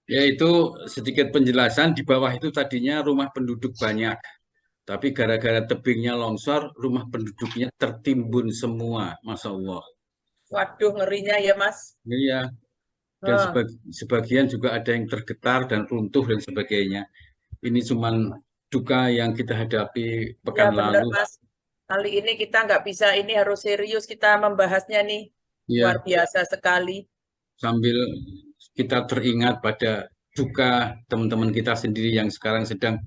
Yaitu sedikit penjelasan di bawah itu tadinya rumah penduduk banyak, tapi gara-gara tebingnya longsor, rumah penduduknya tertimbun semua, Masya Allah. Waduh, ngerinya ya, Mas. Iya, dan Hah, sebagian juga ada yang tergetar dan runtuh dan sebagainya. Ini cuman duka yang kita hadapi ya pekan benar, lalu. Mas. Kali ini kita nggak bisa, ini harus serius kita membahasnya nih. Luar Ya, biasa sekali. sambil kita teringat pada duka teman-teman kita sendiri yang sekarang sedang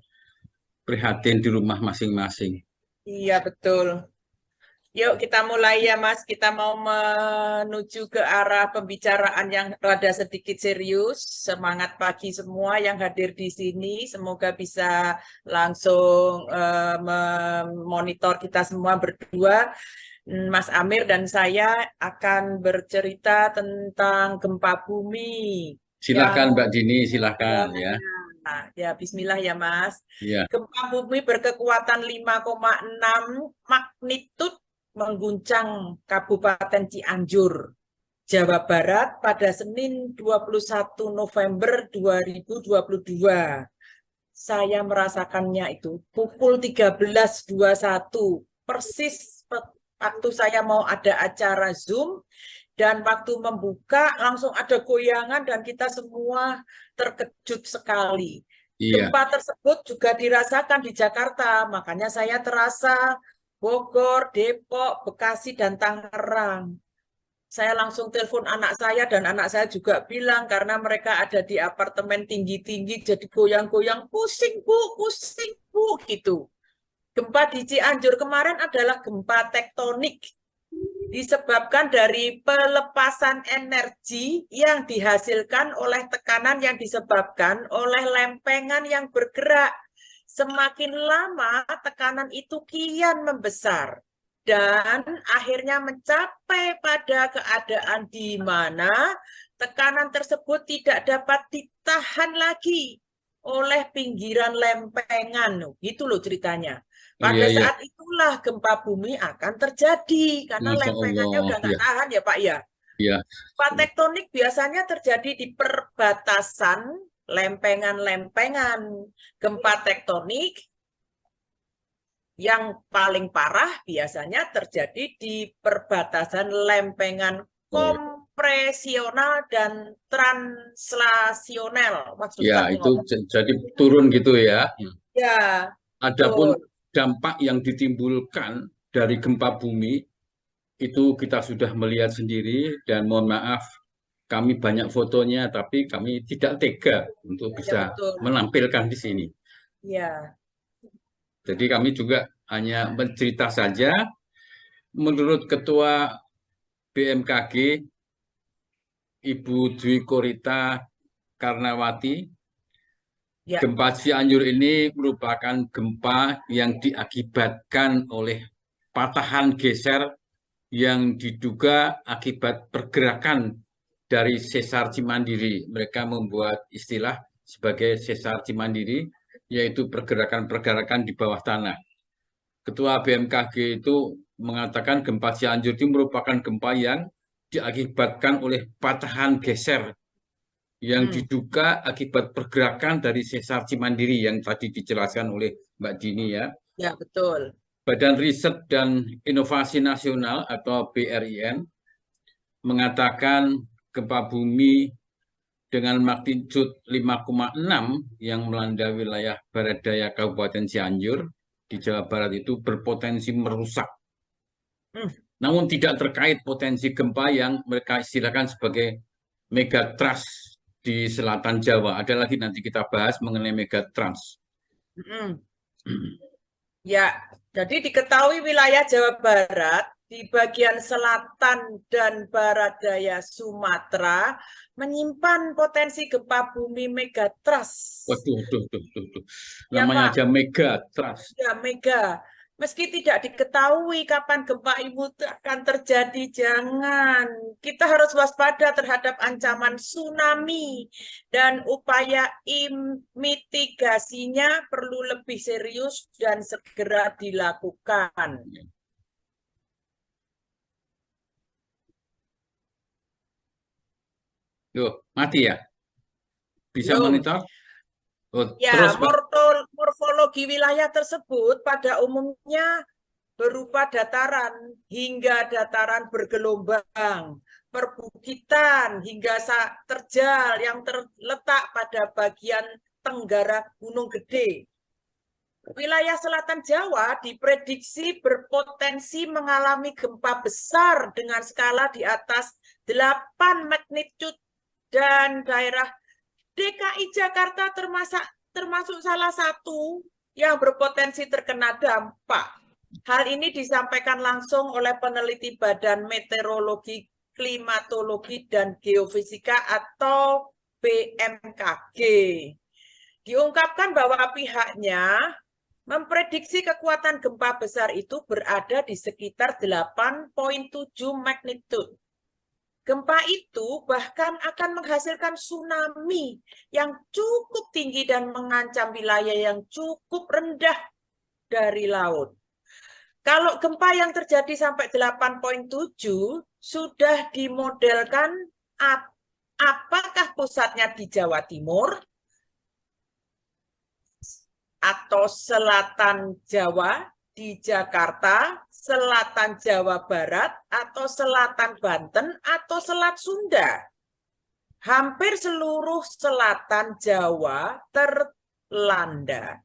prihatin di rumah masing-masing. Iya, betul. Yuk kita mulai ya Mas, kita mau menuju ke arah pembicaraan yang rada sedikit serius. Semangat pagi semua yang hadir di sini, semoga bisa langsung memonitor kita semua berdua. Mas Amir dan saya akan bercerita tentang gempa bumi yang Silahkan Mbak Dini, silahkan ya. Nah, ya Bismillah ya Mas. Ya, Gempa bumi berkekuatan 5,6 magnitud mengguncang Kabupaten Cianjur, Jawa Barat pada Senin 21 November 2022. Saya merasakannya itu pukul 13.21 persis waktu saya mau ada acara Zoom dan waktu membuka langsung ada goyangan dan kita semua terkejut sekali. iya, Gempa tersebut juga dirasakan di Jakarta, makanya saya terasa Bogor, Depok, Bekasi, dan Tangerang. Saya langsung telepon anak saya dan anak saya juga bilang karena mereka ada di apartemen tinggi-tinggi jadi goyang-goyang pusing bu gitu. Gempa di Cianjur kemarin adalah gempa tektonik disebabkan dari pelepasan energi yang dihasilkan oleh tekanan yang disebabkan oleh lempengan yang bergerak. Semakin lama tekanan itu kian membesar dan akhirnya mencapai pada keadaan di mana tekanan tersebut tidak dapat ditahan lagi oleh pinggiran lempengan. Gitu loh ceritanya. iya, Pada iya. saat itulah gempa bumi akan terjadi karena Masya lempengannya Allah, udah nggak ya, tahan ya Pak ya. ya, Gempa tektonik biasanya terjadi di perbatasan lempengan-lempengan. Gempa tektonik yang paling parah biasanya terjadi di perbatasan lempengan kompresional dan translasional. Wah, ya, susah nih itu ngomong. jadi turun gitu ya. Ya, Adapun betul. dampak yang ditimbulkan dari gempa bumi itu kita sudah melihat sendiri dan mohon maaf kami banyak fotonya tapi kami tidak tega untuk Ya, bisa betul. menampilkan di sini. Ya, Jadi kami juga hanya mencerita saja. Menurut Ketua BMKG Ibu Dwi Korita Karnawati, ya. gempa Cianjur ini merupakan gempa yang diakibatkan oleh patahan geser yang diduga akibat pergerakan dari sesar Cimandiri. Mereka membuat istilah sebagai sesar Cimandiri, yaitu pergerakan-pergerakan di bawah tanah. Ketua BMKG itu mengatakan gempa Cianjur itu merupakan gempa yang diakibatkan oleh patahan geser yang Hmm. diduga akibat pergerakan dari sesar Cimandiri yang tadi dijelaskan oleh Mbak Dini ya. Ya, betul. Badan Riset dan Inovasi Nasional atau BRIN mengatakan gempa bumi dengan magnitudo 5,6 yang melanda wilayah barat daya Kabupaten Cianjur di Jawa Barat itu berpotensi merusak. Hmm. Namun tidak terkait potensi gempa yang mereka istilahkan sebagai megatrust di selatan Jawa. Ada lagi nanti kita bahas mengenai megatrust. Hmm. Ya, jadi diketahui wilayah Jawa Barat di bagian selatan dan barat daya Sumatera menyimpan potensi gempa bumi megatrust. Waduh, waduh, waduh, waduh, waduh. Ya, Namanya Pak. aja megatrust. Ya, mega. Meski tidak diketahui kapan gempa itu akan terjadi, jangan. Kita harus waspada terhadap ancaman tsunami dan upaya mitigasinya perlu lebih serius dan segera dilakukan. Tuh, mati ya. bisa Belum. monitor? Oh, Ya, terus Pak. morfologi wilayah tersebut pada umumnya berupa dataran hingga dataran bergelombang, perbukitan hingga terjal yang terletak pada bagian tenggara Gunung Gede. Wilayah selatan Jawa diprediksi berpotensi mengalami gempa besar dengan skala di atas 8 magnitudo dan daerah DKI Jakarta termasuk salah satu yang berpotensi terkena dampak. Hal ini disampaikan langsung oleh peneliti Badan Meteorologi, Klimatologi, dan Geofisika atau BMKG. Diungkapkan bahwa pihaknya memprediksi kekuatan gempa besar itu berada di sekitar 8,7 magnitudo. Gempa itu bahkan akan menghasilkan tsunami yang cukup tinggi dan mengancam wilayah yang cukup rendah dari laut. Kalau gempa yang terjadi sampai 8,7 sudah dimodelkan apakah pusatnya di Jawa Timur atau selatan Jawa, di Jakarta, selatan Jawa Barat, atau selatan Banten, atau selat Sunda. Hampir seluruh selatan Jawa terlanda.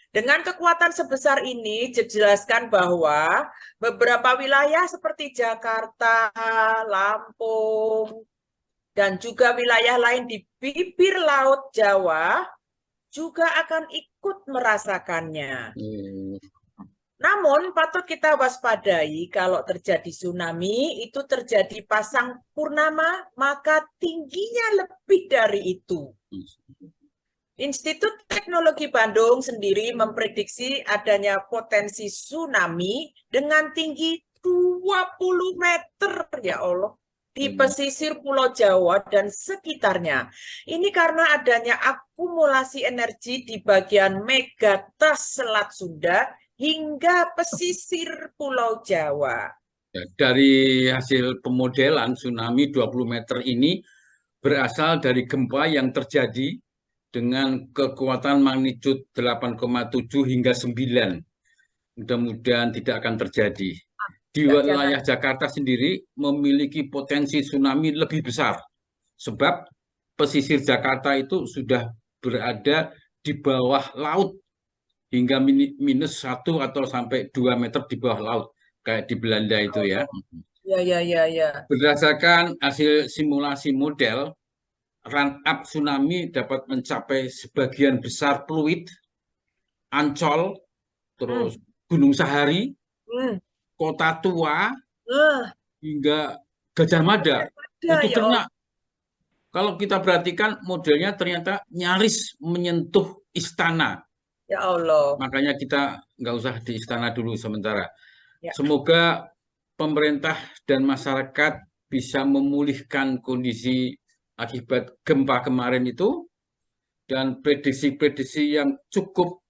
Dengan kekuatan sebesar ini, dijelaskan bahwa beberapa wilayah seperti Jakarta, Lampung, dan juga wilayah lain di bibir Laut Jawa juga akan ikut merasakannya. Namun patut kita waspadai kalau terjadi tsunami itu terjadi pasang purnama, maka tingginya lebih dari itu. Institut Teknologi Bandung sendiri memprediksi adanya potensi tsunami dengan tinggi 20 meter, ya Allah, di pesisir Pulau Jawa dan sekitarnya. Ini karena adanya akumulasi energi di bagian megatrust Selat Sunda hingga pesisir Pulau Jawa. Dari hasil pemodelan tsunami 20 meter ini berasal dari gempa yang terjadi dengan kekuatan magnitudo 8,7 hingga 9. Mudah-mudahan tidak akan terjadi. Di wilayah Jakarta sendiri memiliki potensi tsunami lebih besar. Sebab pesisir Jakarta itu sudah berada di bawah laut hingga minus 1 atau sampai 2 meter di bawah laut. Kayak di Belanda itu ya. Ya. Berdasarkan hasil simulasi model, run-up tsunami dapat mencapai sebagian besar Pluit, Ancol, terus Gunung Sahari, Kota Tua, hingga Gajah Mada. Itu kena. Kalau kita perhatikan modelnya ternyata nyaris menyentuh istana. Ya Allah. Makanya kita nggak usah di istana dulu sementara. Ya. Semoga pemerintah dan masyarakat bisa memulihkan kondisi akibat gempa kemarin itu, dan prediksi-prediksi yang cukup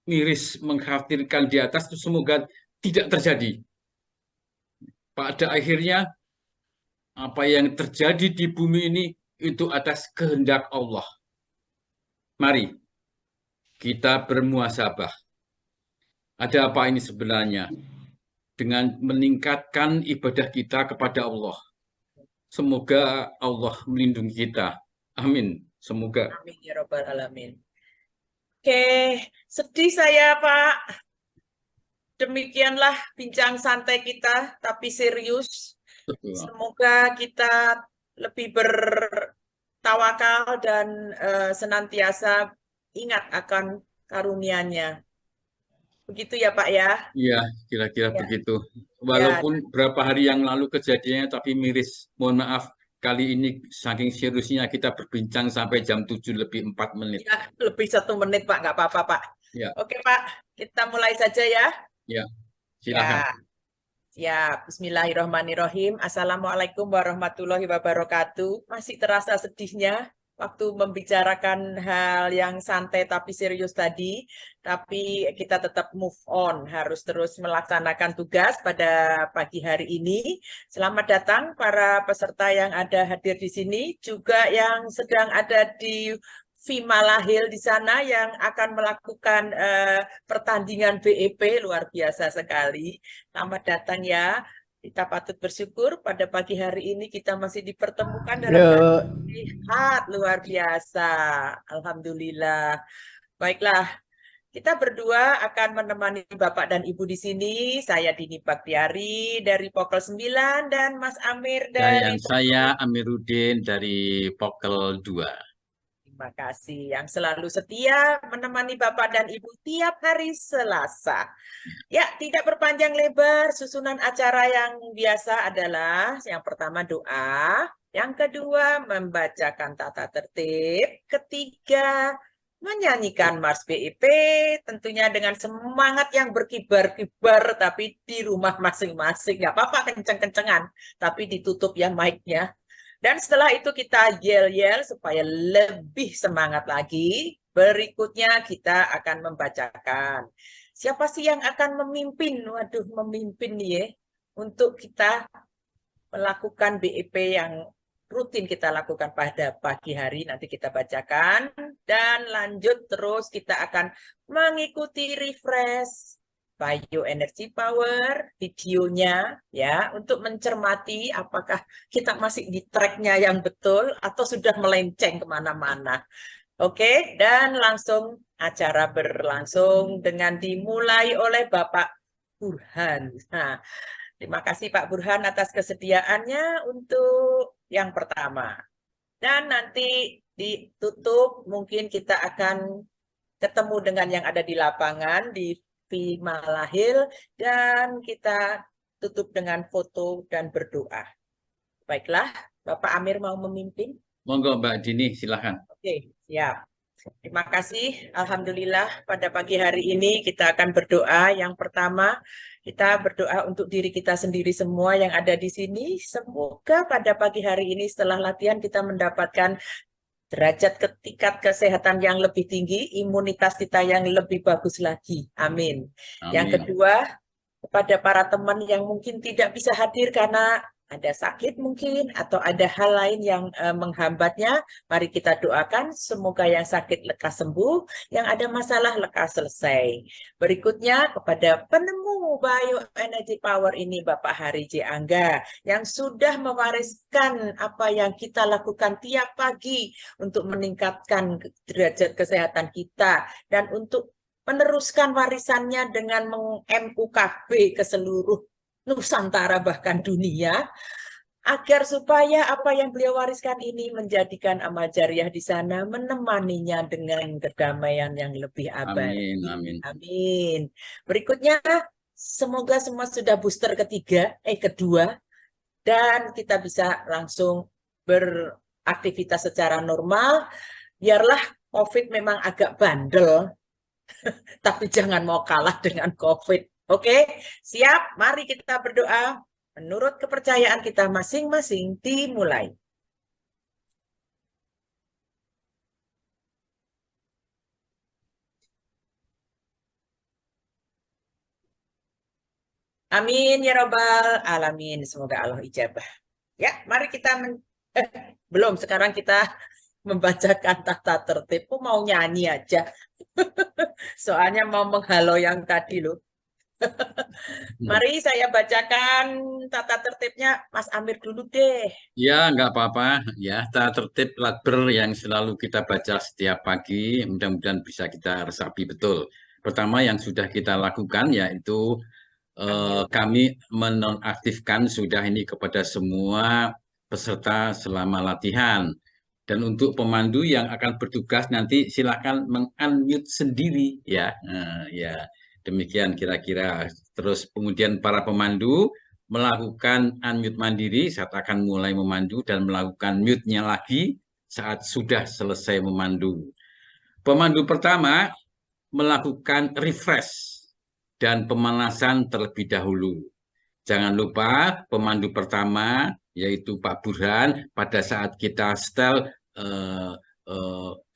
miris mengkhawatirkan di atas itu semoga tidak terjadi. Pada akhirnya apa yang terjadi di bumi ini itu atas kehendak Allah. Mari kita bermuhasabah. Ada apa ini sebenarnya? Dengan meningkatkan ibadah kita kepada Allah. Semoga Allah melindungi kita. Amin. Semoga. Amin ya Rabbal Alamin. Oke, sedih saya Pak. Demikianlah bincang santai kita, tapi serius. Semoga kita lebih bertawakal dan senantiasa ingat akan karunia-Nya. Begitu ya Pak ya? Iya, kira-kira begitu. Walaupun berapa hari yang lalu kejadiannya, tapi miris. Mohon maaf, kali ini saking seriusnya kita berbincang sampai jam 7 lebih 4 menit. Ya, lebih 1 menit Pak, nggak apa-apa Pak. Ya. Oke Pak, kita mulai saja ya. Ya, silakan. Ya, bismillahirrahmanirrahim. Assalamualaikum warahmatullahi wabarakatuh. Masih terasa sedihnya waktu membicarakan hal yang santai tapi serius tadi, tapi kita tetap move on, harus terus melaksanakan tugas pada pagi hari ini. Selamat datang para peserta yang ada hadir di sini, juga yang sedang ada di Vimalahil di sana yang akan melakukan pertandingan BEP, luar biasa sekali. Selamat datang ya. Kita patut bersyukur pada pagi hari ini kita masih dipertemukan dalam keadaan Halo. sehat, luar biasa. Alhamdulillah. Baiklah, kita berdua akan menemani Bapak dan Ibu di sini. Saya Dini Baktiari dari Pokel 9 dan Mas Amir dari Dan saya Amiruddin dari Pokel 2. Terima kasih yang selalu setia menemani Bapak dan Ibu tiap hari Selasa. Ya, tidak berpanjang lebar, susunan acara yang biasa adalah yang pertama doa, yang kedua membacakan tata tertib, ketiga menyanyikan Mars BIP, tentunya dengan semangat yang berkibar-kibar, tapi di rumah masing-masing. Nggak apa-apa kenceng-kencengan, tapi ditutup ya mic-nya. Dan setelah itu kita yel-yel supaya lebih semangat lagi. Berikutnya kita akan membacakan. Siapa sih yang akan memimpin? Waduh, memimpin nih ya. Untuk kita melakukan BIP yang rutin kita lakukan pada pagi hari. Nanti kita bacakan. Dan lanjut terus kita akan mengikuti refresh Bioenergy Power videonya ya untuk mencermati apakah kita masih di tracknya yang betul atau sudah melenceng kemana-mana. Oke, dan langsung acara berlangsung dengan dimulai oleh Bapak Burhan. Nah, terima kasih Pak Burhan atas kesediaannya untuk yang pertama. Dan nanti ditutup mungkin kita akan ketemu dengan yang ada di lapangan di Vimalahil dan kita tutup dengan foto dan berdoa. Baiklah, Bapak Amir mau memimpin? Monggo Mbak Dini, silahkan. Oke, siap. Terima kasih. Alhamdulillah pada pagi hari ini kita akan berdoa. Yang pertama, kita berdoa untuk diri kita sendiri semua yang ada di sini. Semoga pada pagi hari ini setelah latihan kita mendapatkan derajat tingkat kesehatan yang lebih tinggi, imunitas kita yang lebih bagus lagi. Amin. Yang kedua, kepada para teman yang mungkin tidak bisa hadir karena ada sakit mungkin atau ada hal lain yang menghambatnya, mari kita doakan semoga yang sakit lekas sembuh, yang ada masalah lekas selesai. Berikutnya kepada penemu Bioenergy Power ini Bapak Hari J. Angga yang sudah mewariskan apa yang kita lakukan tiap pagi untuk meningkatkan derajat kesehatan kita dan untuk meneruskan warisannya dengan meng-MUKB ke seluruh Nusantara bahkan dunia, agar supaya apa yang beliau wariskan ini menjadikan amal jariah di sana, menemaninya dengan kedamaian yang lebih abadi. Amin, amin. Amin. Berikutnya, semoga semua sudah booster kedua, dan kita bisa langsung beraktivitas secara normal. Biarlah COVID memang agak bandel, tapi jangan mau kalah dengan COVID. Oke, siap? Mari kita berdoa. Menurut kepercayaan kita masing-masing dimulai. Amin ya robbal alamin. Semoga Allah ijabah. Ya, mari kita belum sekarang kita membacakan tata tertib. Mau nyanyi aja. Soalnya mau menghalau yang tadi loh. Mari saya bacakan tata tertibnya Mas Amir dulu deh. Ya, nggak apa-apa. Ya, tata tertib lakber yang selalu kita baca setiap pagi, mudah-mudahan bisa kita resapi betul. Pertama yang sudah kita lakukan yaitu kami menonaktifkan sudah ini kepada semua peserta selama latihan. Dan untuk pemandu yang akan bertugas nanti silakan meng-unmute sendiri ya. Ya. Demikian kira-kira. Terus kemudian para pemandu melakukan unmute mandiri saat akan mulai memandu dan melakukan mute-nya lagi saat sudah selesai memandu. Pemandu pertama melakukan refresh dan pemanasan terlebih dahulu. Jangan lupa pemandu pertama yaitu Pak Burhan pada saat kita setel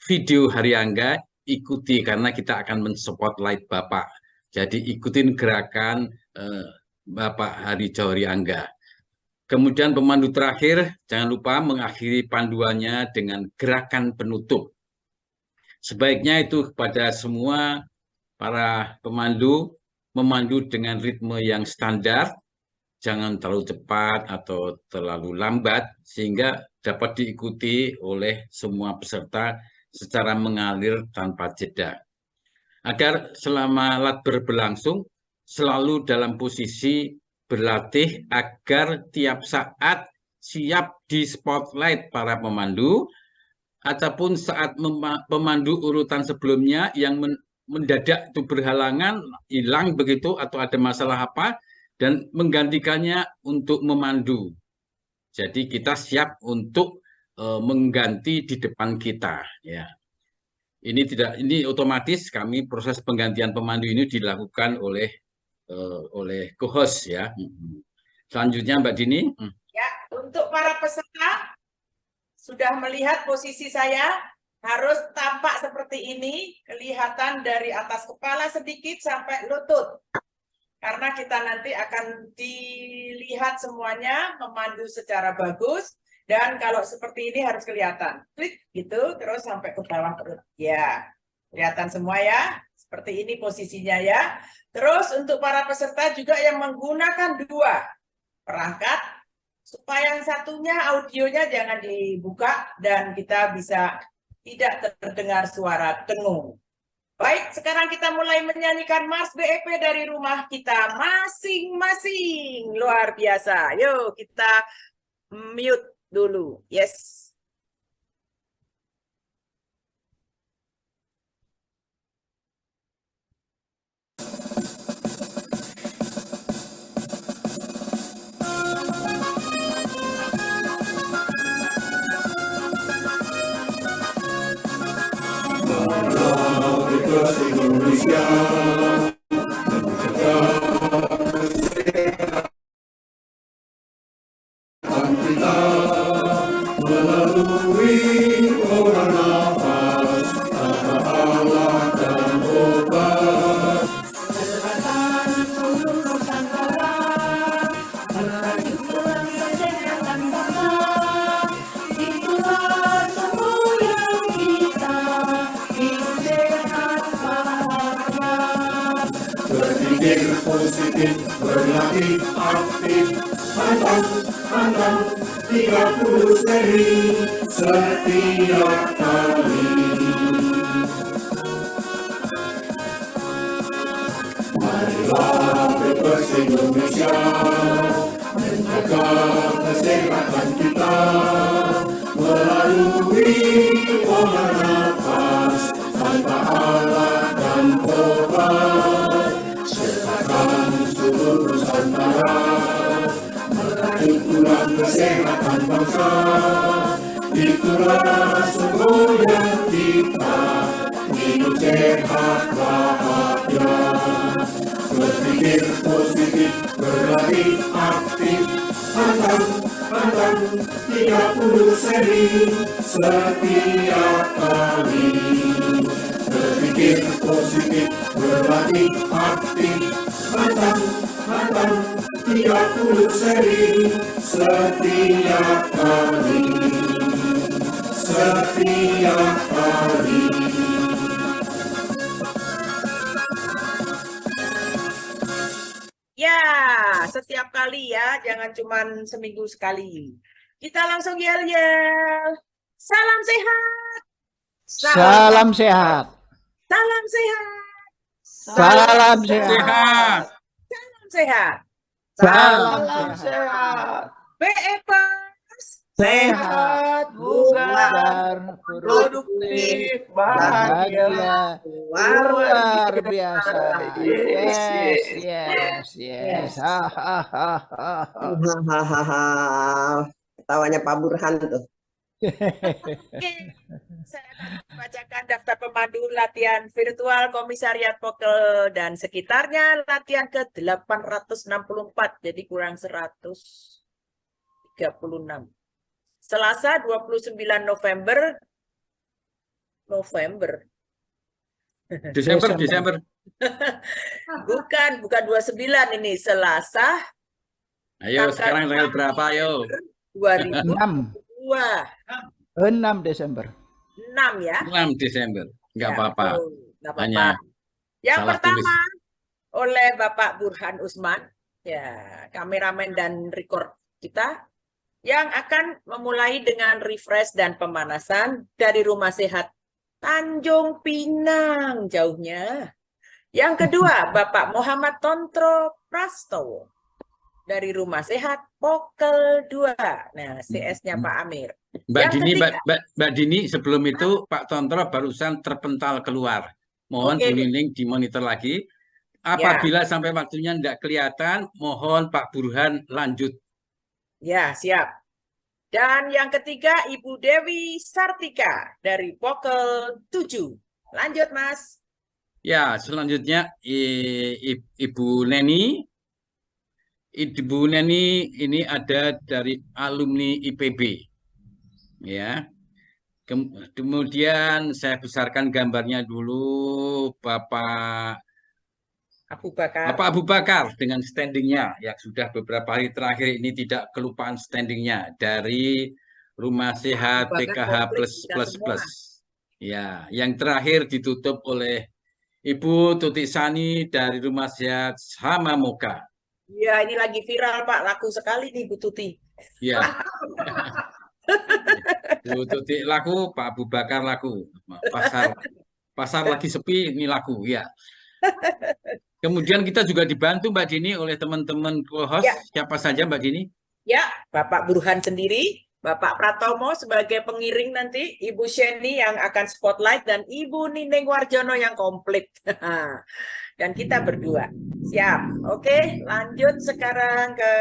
video Hari Angga ikuti karena kita akan men-spotlight Bapak. Jadi ikutin gerakan Bapak Hari Johari Angga. Kemudian pemandu terakhir, jangan lupa mengakhiri panduannya dengan gerakan penutup. Sebaiknya itu kepada semua para pemandu, memandu dengan ritme yang standar, jangan terlalu cepat atau terlalu lambat, sehingga dapat diikuti oleh semua peserta secara mengalir tanpa jeda. Agar selama lat berlangsung, selalu dalam posisi berlatih agar tiap saat siap di spotlight para pemandu, ataupun saat pemandu urutan sebelumnya yang mendadak itu berhalangan, hilang begitu, atau ada masalah apa, dan menggantikannya untuk memandu. Jadi kita siap untuk mengganti di depan kita, ya. Ini otomatis kami proses penggantian pemandu ini dilakukan oleh co-host, ya. Selanjutnya Mbak Dini. Ya, untuk para peserta sudah melihat posisi saya harus tampak seperti ini, kelihatan dari atas kepala sedikit sampai lutut. Karena kita nanti akan dilihat semuanya memandu secara bagus, dan kalau seperti ini harus kelihatan. Klik gitu, terus sampai ke bawah perut. Ya, kelihatan semua ya. Seperti ini posisinya ya. Terus untuk para peserta juga yang menggunakan dua perangkat, supaya yang satunya audionya jangan dibuka dan kita bisa tidak terdengar suara dengung. Baik, sekarang kita mulai menyanyikan Mars BEP dari rumah kita masing-masing. Luar biasa. Yuk kita mute dulu. Yes. Indonesia kita melalui orang nafas kata Allah dan obat kesehatan seluruh Nusantara merajukan kesehatan bangsa itulah semboyan kita hidup sehat bahagia berpikir positif berlatih aktif Pandang 30 seri setiap kali. Marilah Bebas Indonesia menjaga kesehatan kita melalui pola nafas tanpa alat dan obat. Sertakan seluruh Nusantara itulah kesehatan bangsa, itulah semboyan kita, hidup sehat bahagia. Berpikir positif, berlatih aktif, pantang 30 seri setiap kali. Berpikir positif, berlatih aktif, pantang 30 seri setiap kali. Setiap kali. Ya, setiap kali ya, jangan cuma seminggu sekali. Kita langsung yel-yel. Salam sehat. Salam sehat. Salam sehat. Salam sehat. Salam sehat. Salam sehat. BEPers Sehat, bugar, produktif, bahagia, luar biasa. Yes. Hahaha. Ketawanya Pak Burhan tuh. Oke, saya akan membacakan daftar pemandu latihan virtual Komisariat Pokel dan sekitarnya, latihan ke 864, jadi kurang 136. Selasa 29 November. Desember. Bukan 29 ini, Selasa. Ayo, sekarang tanggal berapa, ayo? 2002. 6 Desember. 6 ya. 6 Desember. nggak Ya, apa-apa. betul. Nggak apa-apa. Hanya Yang salah tulis. pertama oleh Bapak Burhan Usman, ya, kameramen dan record kita, yang akan memulai dengan refresh dan pemanasan dari Rumah Sehat Tanjung Pinang jauhnya. Yang kedua, Bapak Muhammad Tontro Prastowo dari Rumah Sehat Pokel 2. Nah, CS-nya Pak Amir. Mbak Yang Dini, ketiga. Mbak Dini, sebelum itu Pak Tontro barusan terpental keluar. Mohon Oke, Bu Bu. Nining dimonitor lagi. Ya, Apabila sampai waktunya tidak kelihatan, mohon Pak Burhan lanjut. ya, siap. Dan yang ketiga, Ibu Dewi Sartika dari Pokel 7. Lanjut, Mas. Ya, selanjutnya Ibu Neni. Ibu Neni ini ada dari alumni IPB. Ya. Kemudian saya besarkan gambarnya dulu Bapak Abu Bakar dengan standingnya yang sudah beberapa hari terakhir ini tidak kelupaan standingnya dari Rumah Sehat PKH plus. Ya, yang terakhir ditutup oleh Ibu Tuti Sani dari Rumah Sehat Hamamoka. Ya, ini lagi viral, Pak. Laku sekali nih Bu Tuti. Ya. Bu Tuti laku, Pak Abu Bakar laku. Pasar lagi sepi, ini laku ya. Kemudian kita juga dibantu Mbak Dini oleh teman-teman co-host. Ya. Siapa saja Mbak Dini? Ya, Bapak Burhan sendiri, Bapak Pratomo sebagai pengiring nanti, Ibu Sheni yang akan spotlight, dan Ibu Nining Warjono yang komplit. Dan kita berdua. Siap. Oke, lanjut sekarang ke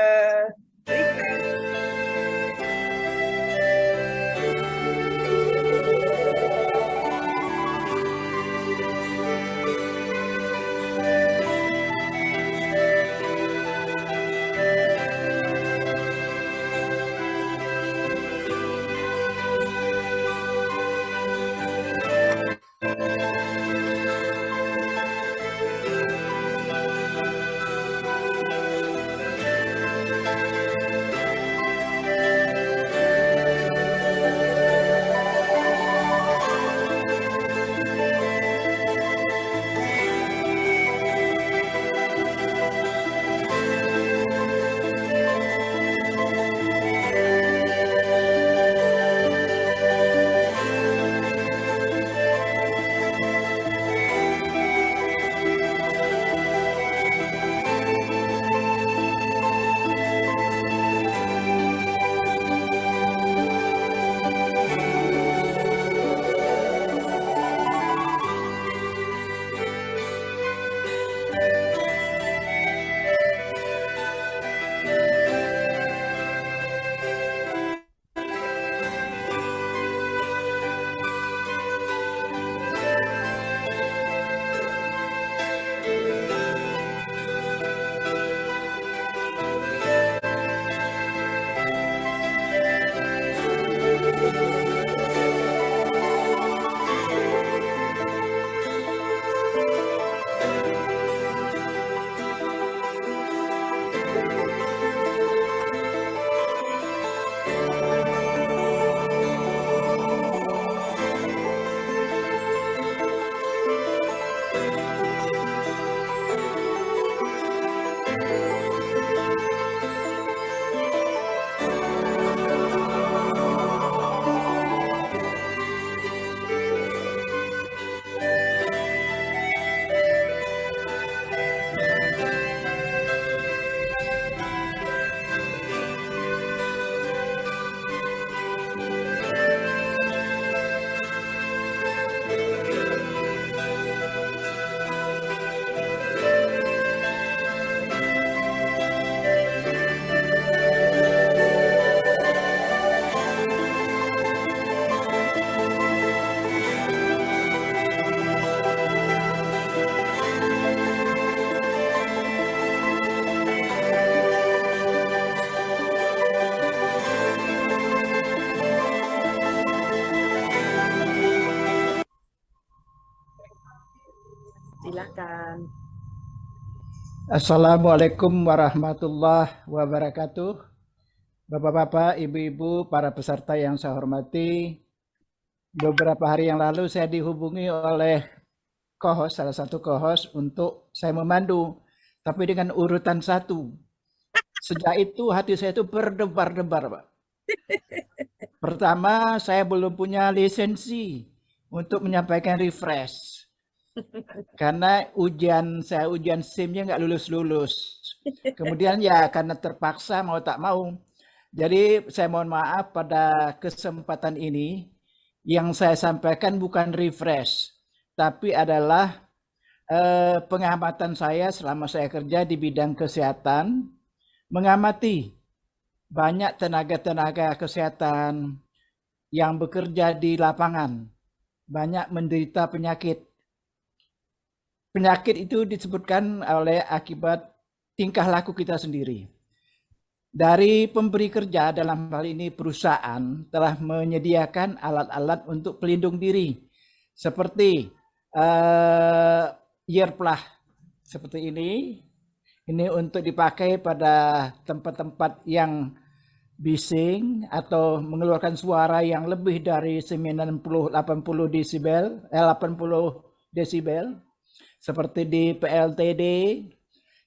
silakan. Assalamualaikum warahmatullahi wabarakatuh. Bapak-bapak, ibu-ibu, para peserta yang saya hormati, beberapa hari yang lalu saya dihubungi oleh salah satu co-host untuk saya memandu, tapi dengan urutan 1. Sejak itu hati saya itu berdebar-debar, Pak. Pertama, saya belum punya lisensi untuk menyampaikan refresh. Karena ujian SIM-nya nggak lulus-lulus. Kemudian ya karena terpaksa mau tak mau. Jadi saya mohon maaf pada kesempatan ini yang saya sampaikan bukan refresh, tapi adalah pengamatan saya selama saya kerja di bidang kesehatan, mengamati banyak tenaga-tenaga kesehatan yang bekerja di lapangan, banyak menderita penyakit. Penyakit itu disebutkan oleh akibat tingkah laku kita sendiri. Dari pemberi kerja, dalam hal ini perusahaan, telah menyediakan alat-alat untuk pelindung diri. Seperti earplug seperti ini. Ini untuk dipakai pada tempat-tempat yang bising atau mengeluarkan suara yang lebih dari 90-80 desibel, 80 desibel. Seperti di PLTD,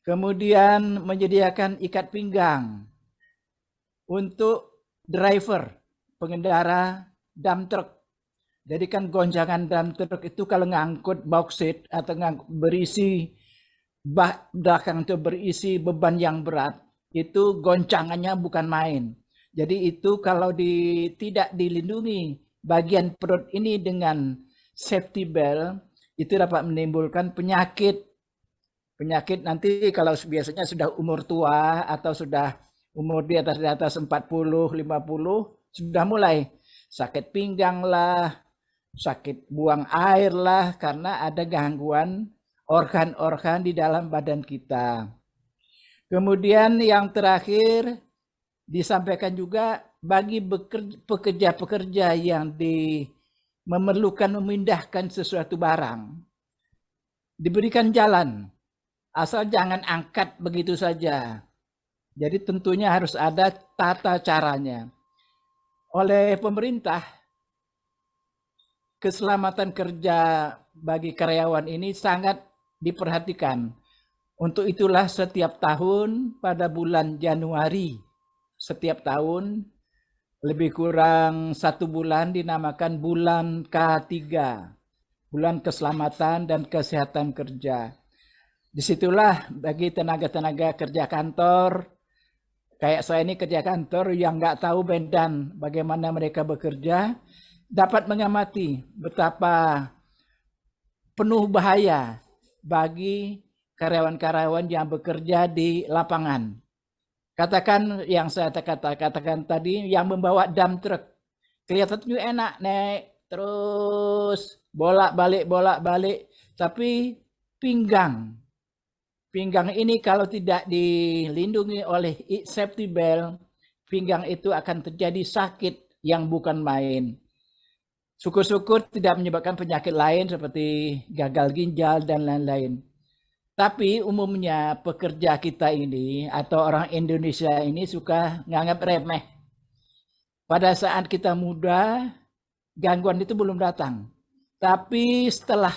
kemudian menyediakan ikat pinggang untuk driver, pengendara dump truck. Jadi kan gonjangan dump truck itu kalau ngangkut bauksit atau berisi bak belakang itu berisi beban yang berat, itu goncangannya bukan main. Jadi itu kalau tidak dilindungi bagian perut ini dengan safety belt, itu dapat menimbulkan penyakit. Penyakit nanti kalau biasanya sudah umur tua atau sudah umur di atas 40, 50, sudah mulai sakit pinggang lah, sakit buang air lah, karena ada gangguan organ-organ di dalam badan kita. Kemudian yang terakhir disampaikan juga bagi pekerja-pekerja yang memerlukan memindahkan sesuatu barang, diberikan jalan, asal jangan angkat begitu saja. Jadi tentunya harus ada tata caranya. Oleh pemerintah, keselamatan kerja bagi karyawan ini sangat diperhatikan. Untuk itulah setiap tahun pada bulan Januari, setiap tahun lebih kurang 1 bulan dinamakan bulan K3, bulan keselamatan dan kesehatan kerja. Disitulah bagi tenaga-tenaga kerja kantor, kayak saya ini kerja kantor yang nggak tahu medan bagaimana mereka bekerja, dapat mengamati betapa penuh bahaya bagi karyawan-karyawan yang bekerja di lapangan. Katakan yang saya katakan tadi, yang membawa dump truck. Kelihatannya enak, naik terus bolak-balik. Tapi pinggang ini kalau tidak dilindungi oleh safety belt, pinggang itu akan terjadi sakit yang bukan main. Syukur-syukur tidak menyebabkan penyakit lain seperti gagal ginjal dan lain-lain. Tapi umumnya pekerja kita ini atau orang Indonesia ini suka nganggap remeh. Pada saat kita muda, gangguan itu belum datang. Tapi setelah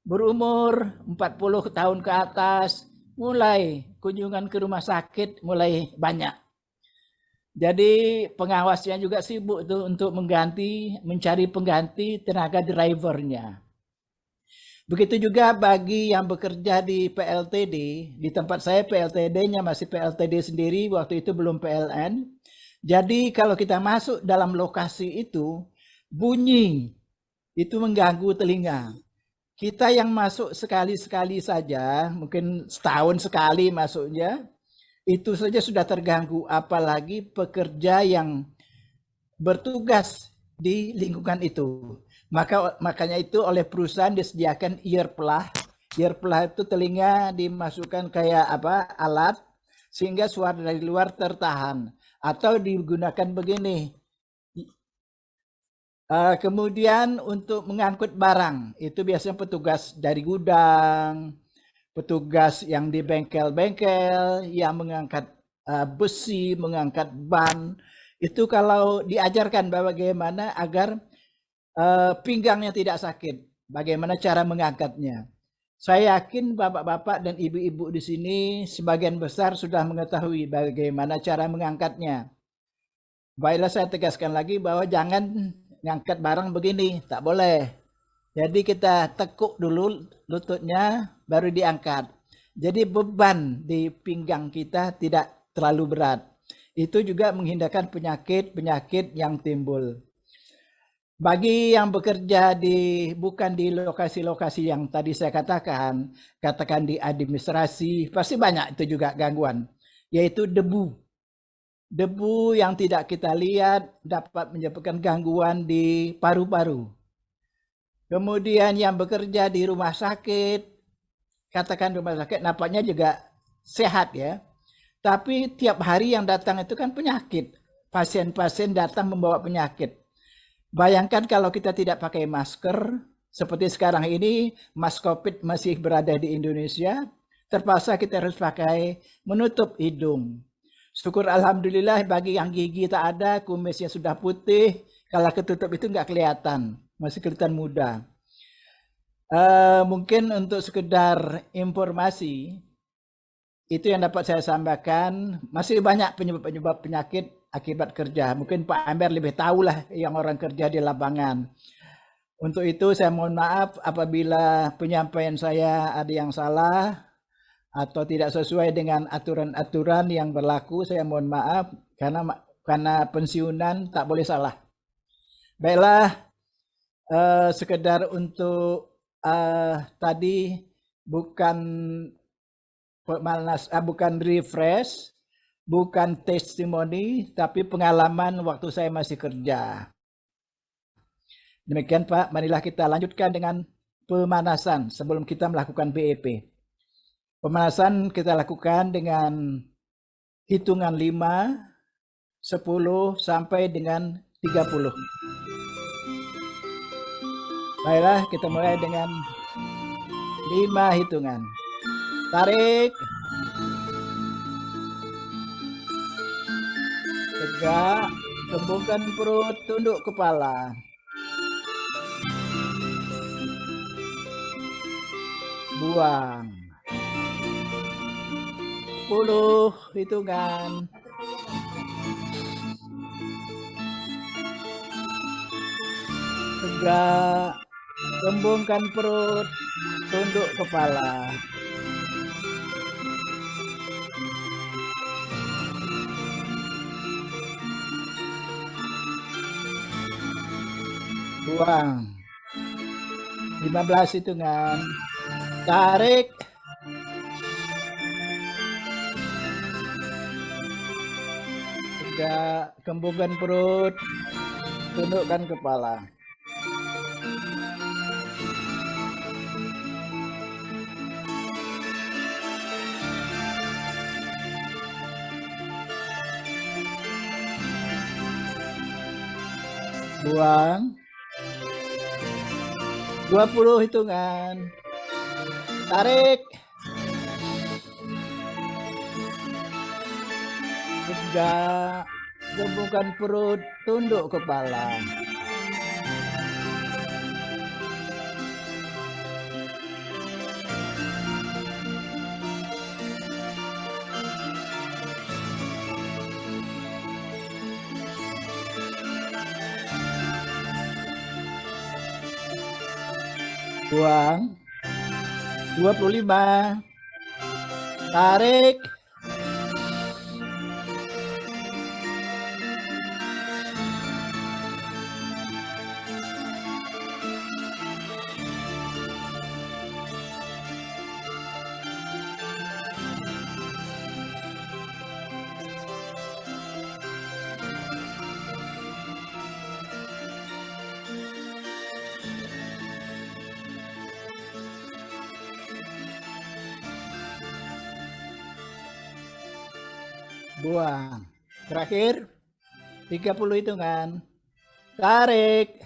berumur 40 tahun ke atas, mulai kunjungan ke rumah sakit mulai banyak. Jadi pengawasnya juga sibuk tuh untuk mencari pengganti tenaga drivernya. Begitu juga bagi yang bekerja di PLTD, di tempat saya PLTD-nya masih PLTD sendiri, waktu itu belum PLN. Jadi kalau kita masuk dalam lokasi itu, bunyi itu mengganggu telinga. Kita yang masuk sekali-sekali saja, mungkin setahun sekali masuknya, itu saja sudah terganggu, apalagi pekerja yang bertugas di lingkungan itu. Makanya itu oleh perusahaan disediakan earplug. Earplug itu telinga dimasukkan kayak alat sehingga suara dari luar tertahan, atau digunakan begini. Kemudian untuk mengangkut barang, itu biasanya petugas dari gudang, petugas yang di bengkel-bengkel yang mengangkat besi, mengangkat ban, itu kalau diajarkan bagaimana agar pinggangnya tidak sakit. Bagaimana cara mengangkatnya? Saya yakin bapak-bapak dan ibu-ibu di sini sebagian besar sudah mengetahui bagaimana cara mengangkatnya. Baiklah, saya tegaskan lagi bahwa jangan ngangkat barang begini, tak boleh. Jadi kita tekuk dulu lututnya, baru diangkat. Jadi beban di pinggang kita tidak terlalu berat. Itu juga menghindarkan penyakit-penyakit yang timbul. Bagi yang bekerja bukan di lokasi-lokasi yang tadi saya katakan di administrasi, pasti banyak itu juga gangguan, yaitu debu. Debu yang tidak kita lihat dapat menyebabkan gangguan di paru-paru. Kemudian yang bekerja di rumah sakit, katakan rumah sakit nampaknya juga sehat ya. Tapi tiap hari yang datang itu kan penyakit. Pasien-pasien datang membawa penyakit. Bayangkan kalau kita tidak pakai masker, seperti sekarang ini, masker COVID masih berada di Indonesia, terpaksa kita harus pakai menutup hidung. Syukur alhamdulillah bagi yang gigi tak ada, kumisnya sudah putih, kalau ketutup itu nggak kelihatan, masih kelihatan muda. Mungkin untuk sekedar informasi, itu yang dapat saya sampaikan. Masih banyak penyebab-penyebab penyakit akibat kerja. Mungkin Pak Ember lebih tahu lah yang orang kerja di lapangan. Untuk itu saya mohon maaf apabila penyampaian saya ada yang salah atau tidak sesuai dengan aturan-aturan yang berlaku. Saya mohon maaf karena pensiunan tak boleh salah. Baiklah, sekedar untuk tadi bukan refresh, bukan testimoni, tapi pengalaman waktu saya masih kerja. Demikian Pak, marilah kita lanjutkan dengan pemanasan sebelum kita melakukan BEP. Pemanasan kita lakukan dengan hitungan 5, 10, sampai dengan 30. Baiklah, kita mulai dengan 5 hitungan. Tarik. Tegak, kembungkan perut, tunduk kepala. Buang. 10 hitungan. Tegak, kembungkan perut, tunduk kepala. Buang. 15 hitungan. Tarik. Tegak, kembungkan perut, tundukkan kepala. Buang. 20 hitungan. Tarik. Tegak, gembungkan perut, tunduk kepala. Buang. 25. Tarik. Buang. Terakhir 30 hitungan. Tarik.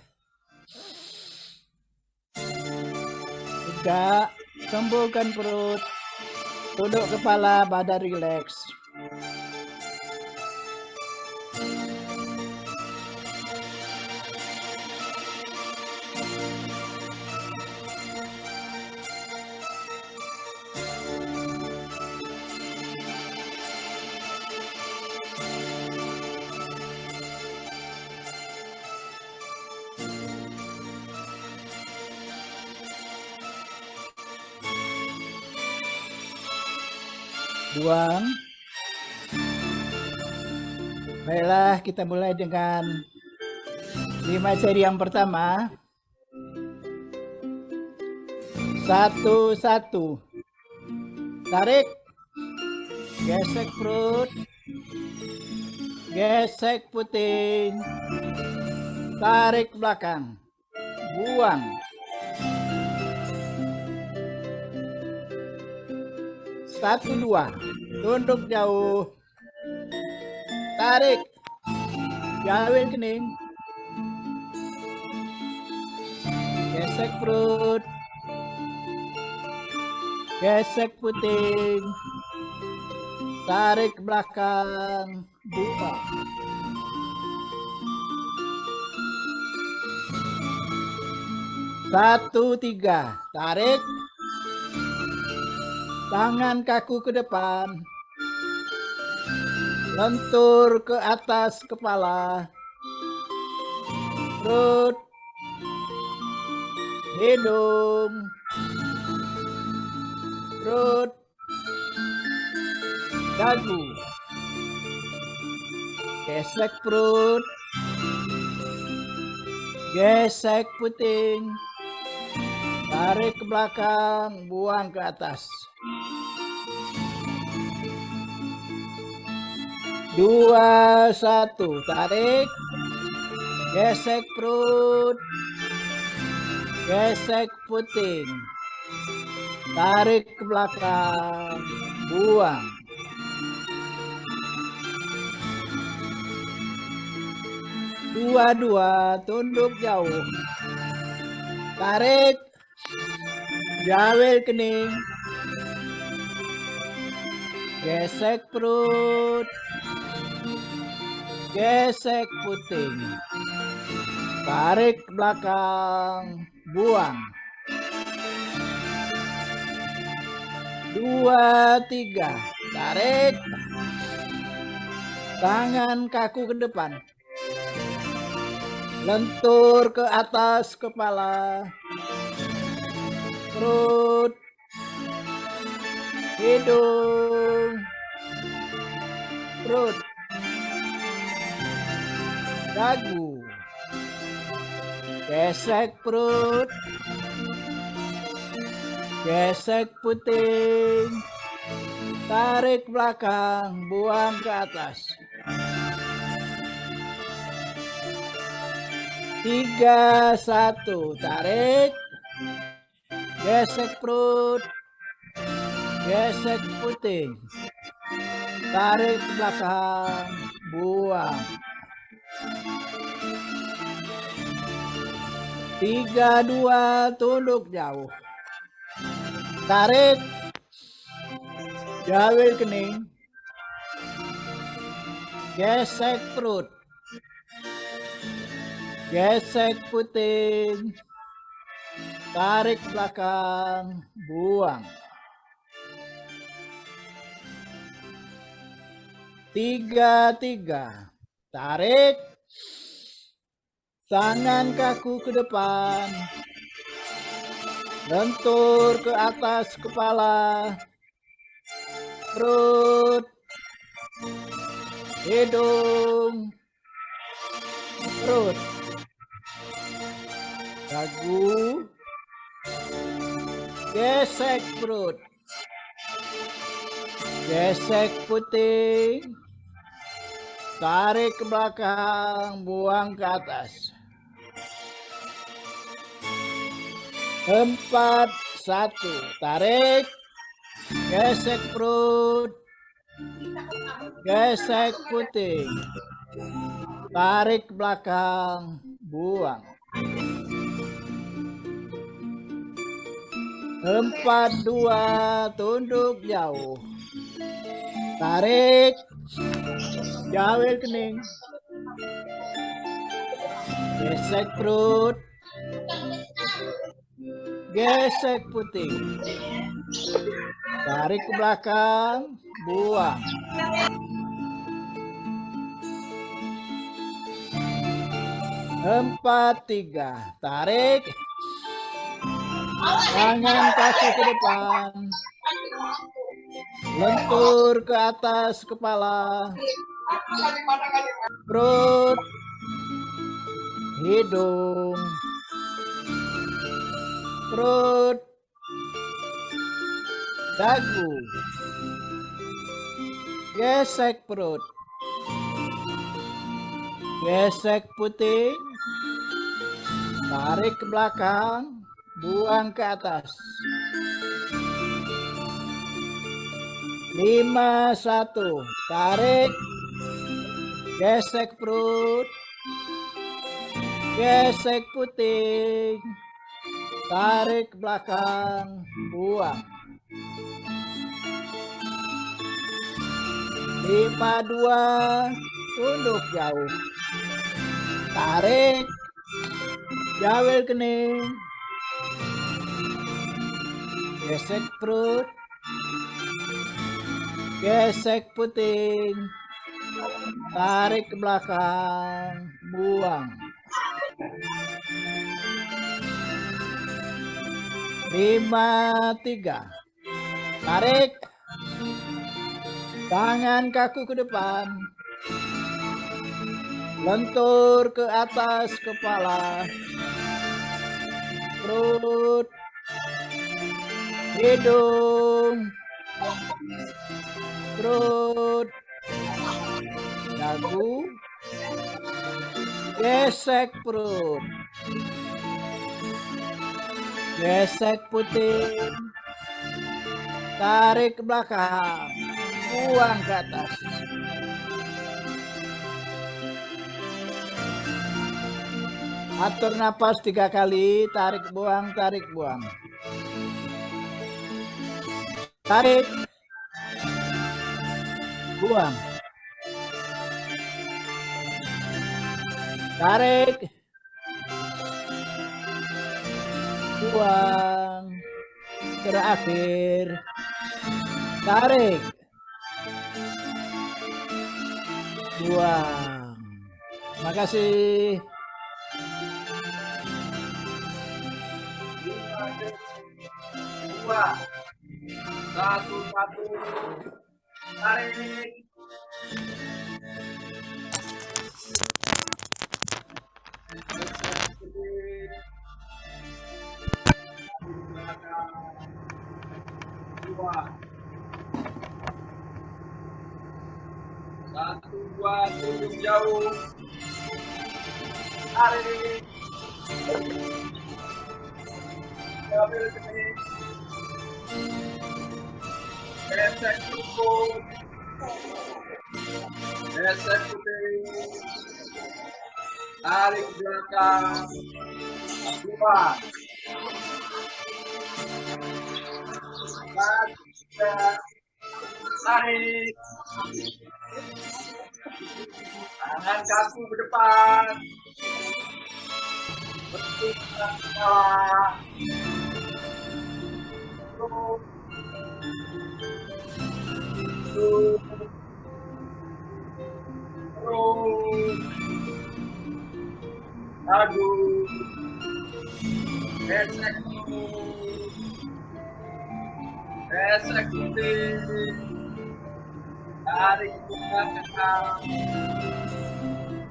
Tegak, kembungkan perut, tunduk kepala, badan rileks. buang. Baiklah, kita mulai dengan 5 seri yang pertama. 1-1. Tarik. Gesek perut. Gesek puting. Tarik belakang. Buang. 1-2. Tunduk jauh. Tarik. Jauhin kening. Gesek perut. Gesek puting. Tarik belakang. Buang. 1-3. Tarik. Tangan kaku ke depan. Lentur ke atas kepala. Perut. Hidung. Perut. Dagu. Gesek perut. Gesek puting. Tarik ke belakang, buang ke atas. 2-1. Tarik. Gesek perut. Gesek puting. Tarik ke belakang, buang. 2-2. Tunduk jauh. Tarik. Jawil kening. Gesek perut. Gesek puting. Tarik ke belakang, buang. 2-3. Tarik. Tangan kaku ke depan. Lentur ke atas kepala. Perut. Hidung. Perut. Dagu. Gesek perut. Gesek puting. Tarik belakang, buang ke atas. 3-1. Tarik. Gesek perut. Gesek puting. Tarik belakang, buang. 3-2. Tunduk jauh. Tarik. Jawil kening. Gesek perut. Gesek puting. Tarik belakang, buang. 3-3. Tarik. Tangan kaku ke depan. Lentur ke atas kepala. Perut. Hidung. Perut. Dagu. Gesek perut. Gesek puting. Tarik ke belakang, buang ke atas. 4-1. Tarik. Gesek perut. Gesek puting. Tarik ke belakang, buang. 4-2. Tunduk jauh. Tarik. Jawil kening. Gesek perut. Gesek puting. Tarik ke belakang, buang. 4-3. Tarik. Tangan kaki ke depan. Lentur ke atas kepala, perut, hidung, perut, dagu, gesek perut, gesek puting, tarik ke belakang, buang ke atas. 5-1, tarik, gesek perut, gesek puting, tarik ke belakang, buang. 5-2, tunduk jauh, tarik, jawil kening, gesek perut, gesek puting, tarik ke belakang, buang. 5-3, tarik, tangan kaku ke depan, lentur ke atas kepala, perut, hidung, perut, dagu, gesek perut, gesek puting, tarik ke belakang, buang ke atas. Atur napas 3 kali, tarik buang, tarik buang. Tarik, buang. Tarik, buang. Terakhir, tarik, buang. Terima kasih. Dua, satu, tarik. Dua, satu, dua, tunjuk jauh, tarik. Ambil kening, gesek cukup, gesek puting, tarik belakang, 2, 3, tarik, tangan kaku ke depan, bentuk kepala, aduh, gesek puting, tarik ke belakang,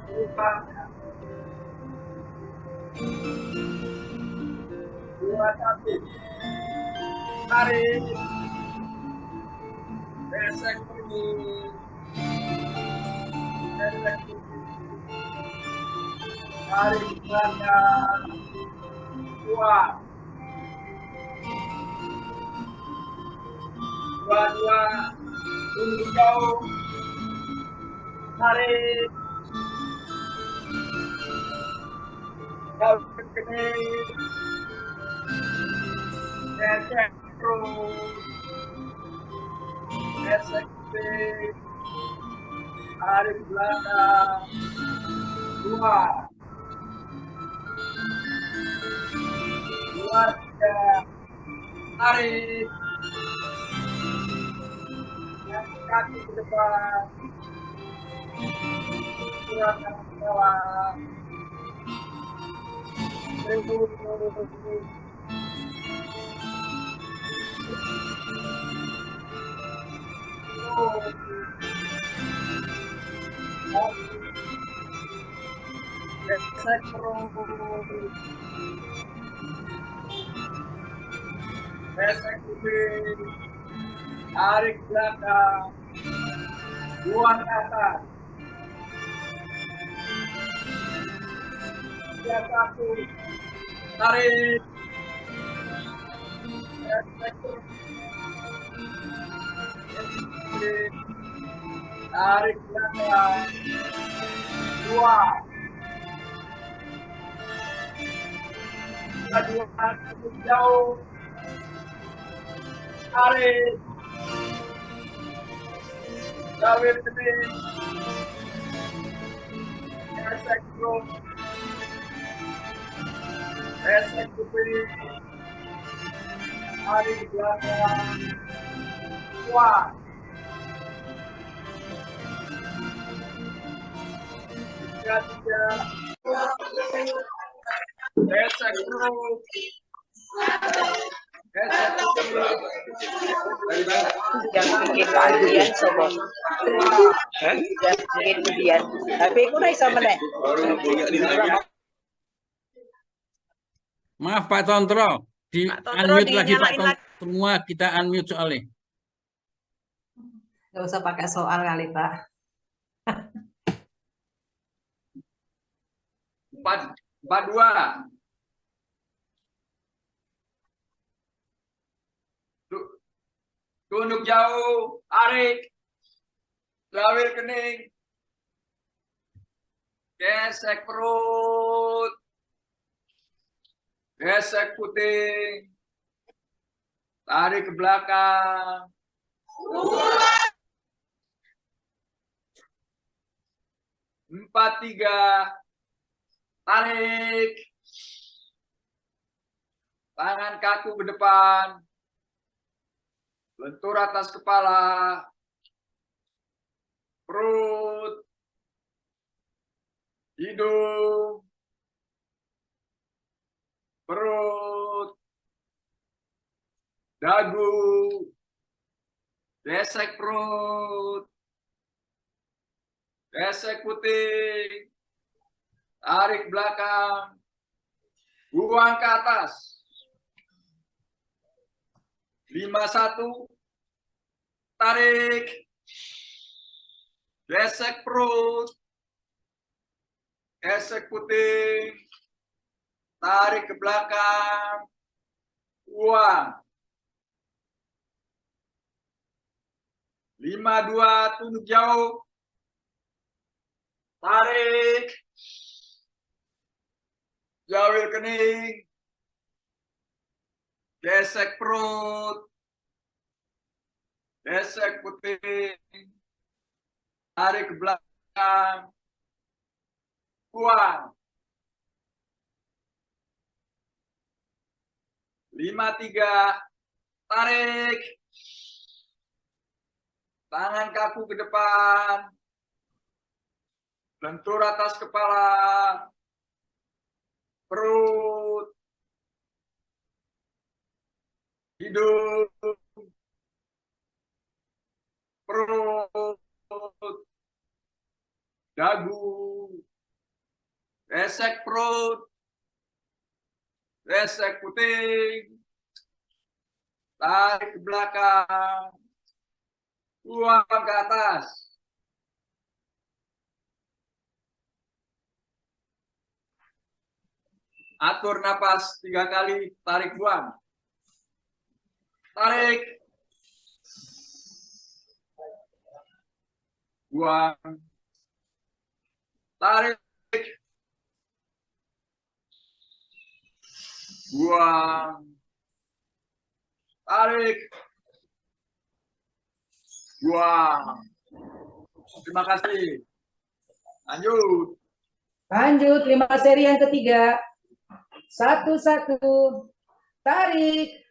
buang. 2-1, tarik, gesek puting, gesek puting, tarik ke belakang, buang. 2-2, tunjuk jauh, tarik, jauh ke kening, gesek perut, gesek puting, tarik belakang, 2, 2-3, tarik, kaki ke depan, kurangkan ke bawah, Gesek perut. Gesek kuping. Tarik belakang. Buang ke atas. Tiga, satu. Tarik. Gesek perut. Tarik belakang. Buang. Dua, cukup jauh. Tarik. Jawir kening. Gesek perut. Gesek kuping. Tarik belakang. Buang. Tiga. Gesek perut. Gesek kuping. Jangan bikin kemudian sobat. Jangan bikin kemudian. Tapi aku naik sama nek. Maaf Pak Tontro, di Pak Tontro unmute lagi Pak dinyalain Tontro. lagi. Semua kita unmute soalnya. Nggak usah pakai soal kali, Pak. 4-2. Tunduk jauh, tarik. Jawir kening. Gesek perut. Gesek puting. Tarik ke belakang. Empat, tiga. Tarik. Tangan kaku ke depan. Lentur atas kepala. Perut. Hidung. Perut. Dagu. Gesek perut. Gesek puting. Tarik belakang. Buang ke atas. 5-1. Tarik. Gesek perut. Gesek puting. Tarik ke belakang. Buang. 5-2. Tunduk jauh. Tarik. Jawir kening. Gesek perut. Gesek puting. Tarik ke belakang. Buang. 5-3. Tarik. Tangan kaku ke depan. Lentur atas kepala. Perut. Hidung. Perut. Dagu. Gesek perut. Gesek puting. Tarik ke belakang. Buang ke atas. Atur napas 3 kali, tarik buang. Tarik. Buang. Tarik. Buang. Tarik. Buang. Terima kasih. Lanjut. Lanjut, 5 seri yang ketiga. 1-1. Tarik.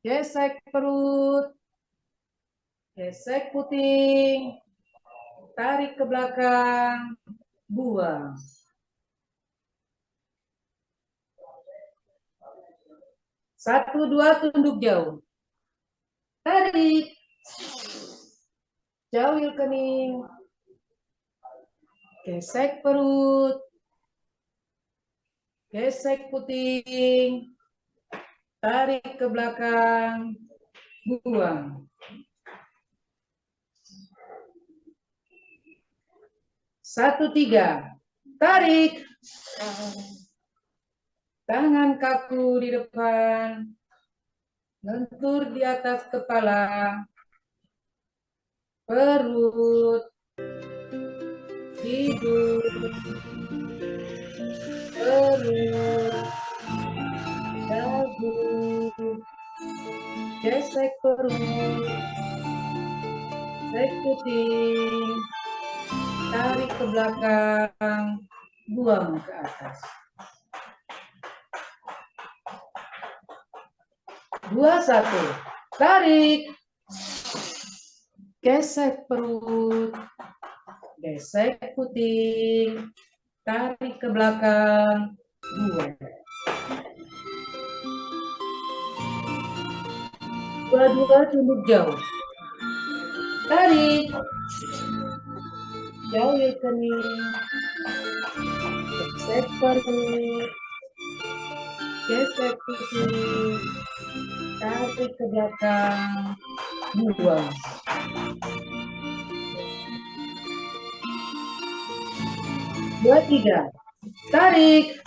Gesek perut. Gesek puting. Tarik ke belakang. Buang. 1-2 tunduk jauh. Tarik. Jauhil kening. Gesek perut. Gesek puting. Tarik ke belakang. Buang. 1, 3. Tarik. Tangan kaku di depan. Lentur di atas kepala. Perut. Hidung. Perut. Dagu. Gesek perut. Gesek puting. Tarik ke belakang. Buang ke atas. 2, 1. Tarik. Gesek perut. Gesek puting. Tarik ke belakang. Buang. 2, tunduk jauh. Tarik. Jauhil kening. Gesek perut. Gesek puting. Tarik ke belakang. Buang. 2, 3. Tarik.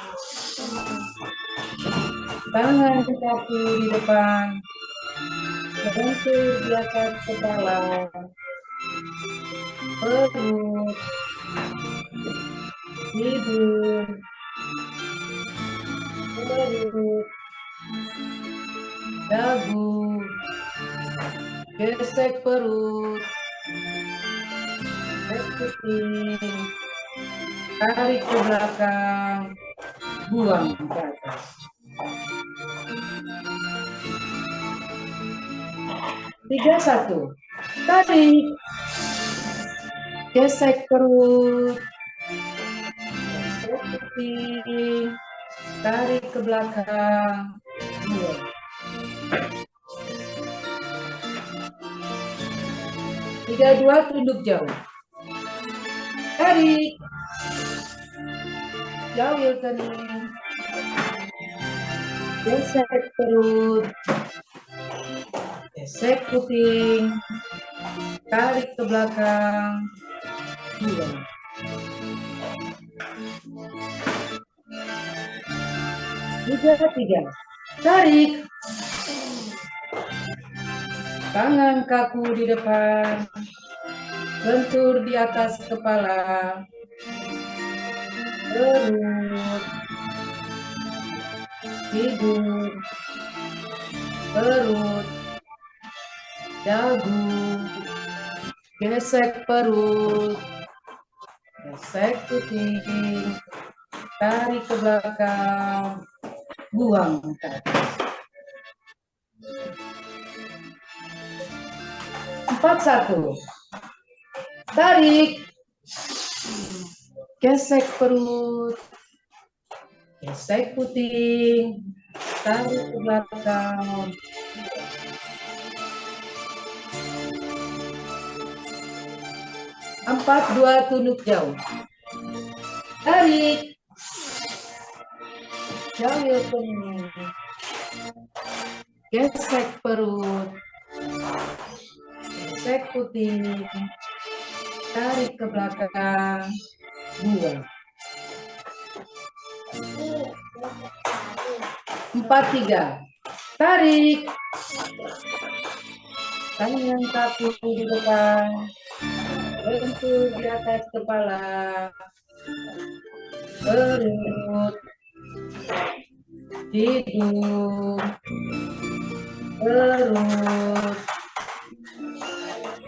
Tangan kaku di depan. Lentur di atas kepala. Perut. Hidung. Perut. Dagu. Gesek perut. Gesek puting. Tarik ke belakang. Buang ke atas. 3, 1. Tarik. Gesek perut. Gesek puting. Tarik ke belakang. Buang. 3, 2, tunduk jauh. Tarik. Jauhil kening. Gesek perut. Gesek puting. Tarik ke belakang. Buang. 3. Tarik. Tangan kaku di depan. Lentur di atas kepala. Perut. Hidung. Perut. Dagu. Gesek perut. Gesek puting. Tarik ke belakang. Buang ke atas. 4, 1. Tarik. Gesek perut. Gesek puting. Tarik ke belakang. 4, 2, tunduk jauh. Tarik. Jauhil kening. Gesek perut. Gesek puting. Tarik ke belakang. Buang. 4, 3. Tarik. Tangan kaku di depan. Lentur di atas kepala. Perut. Hidung. Perut.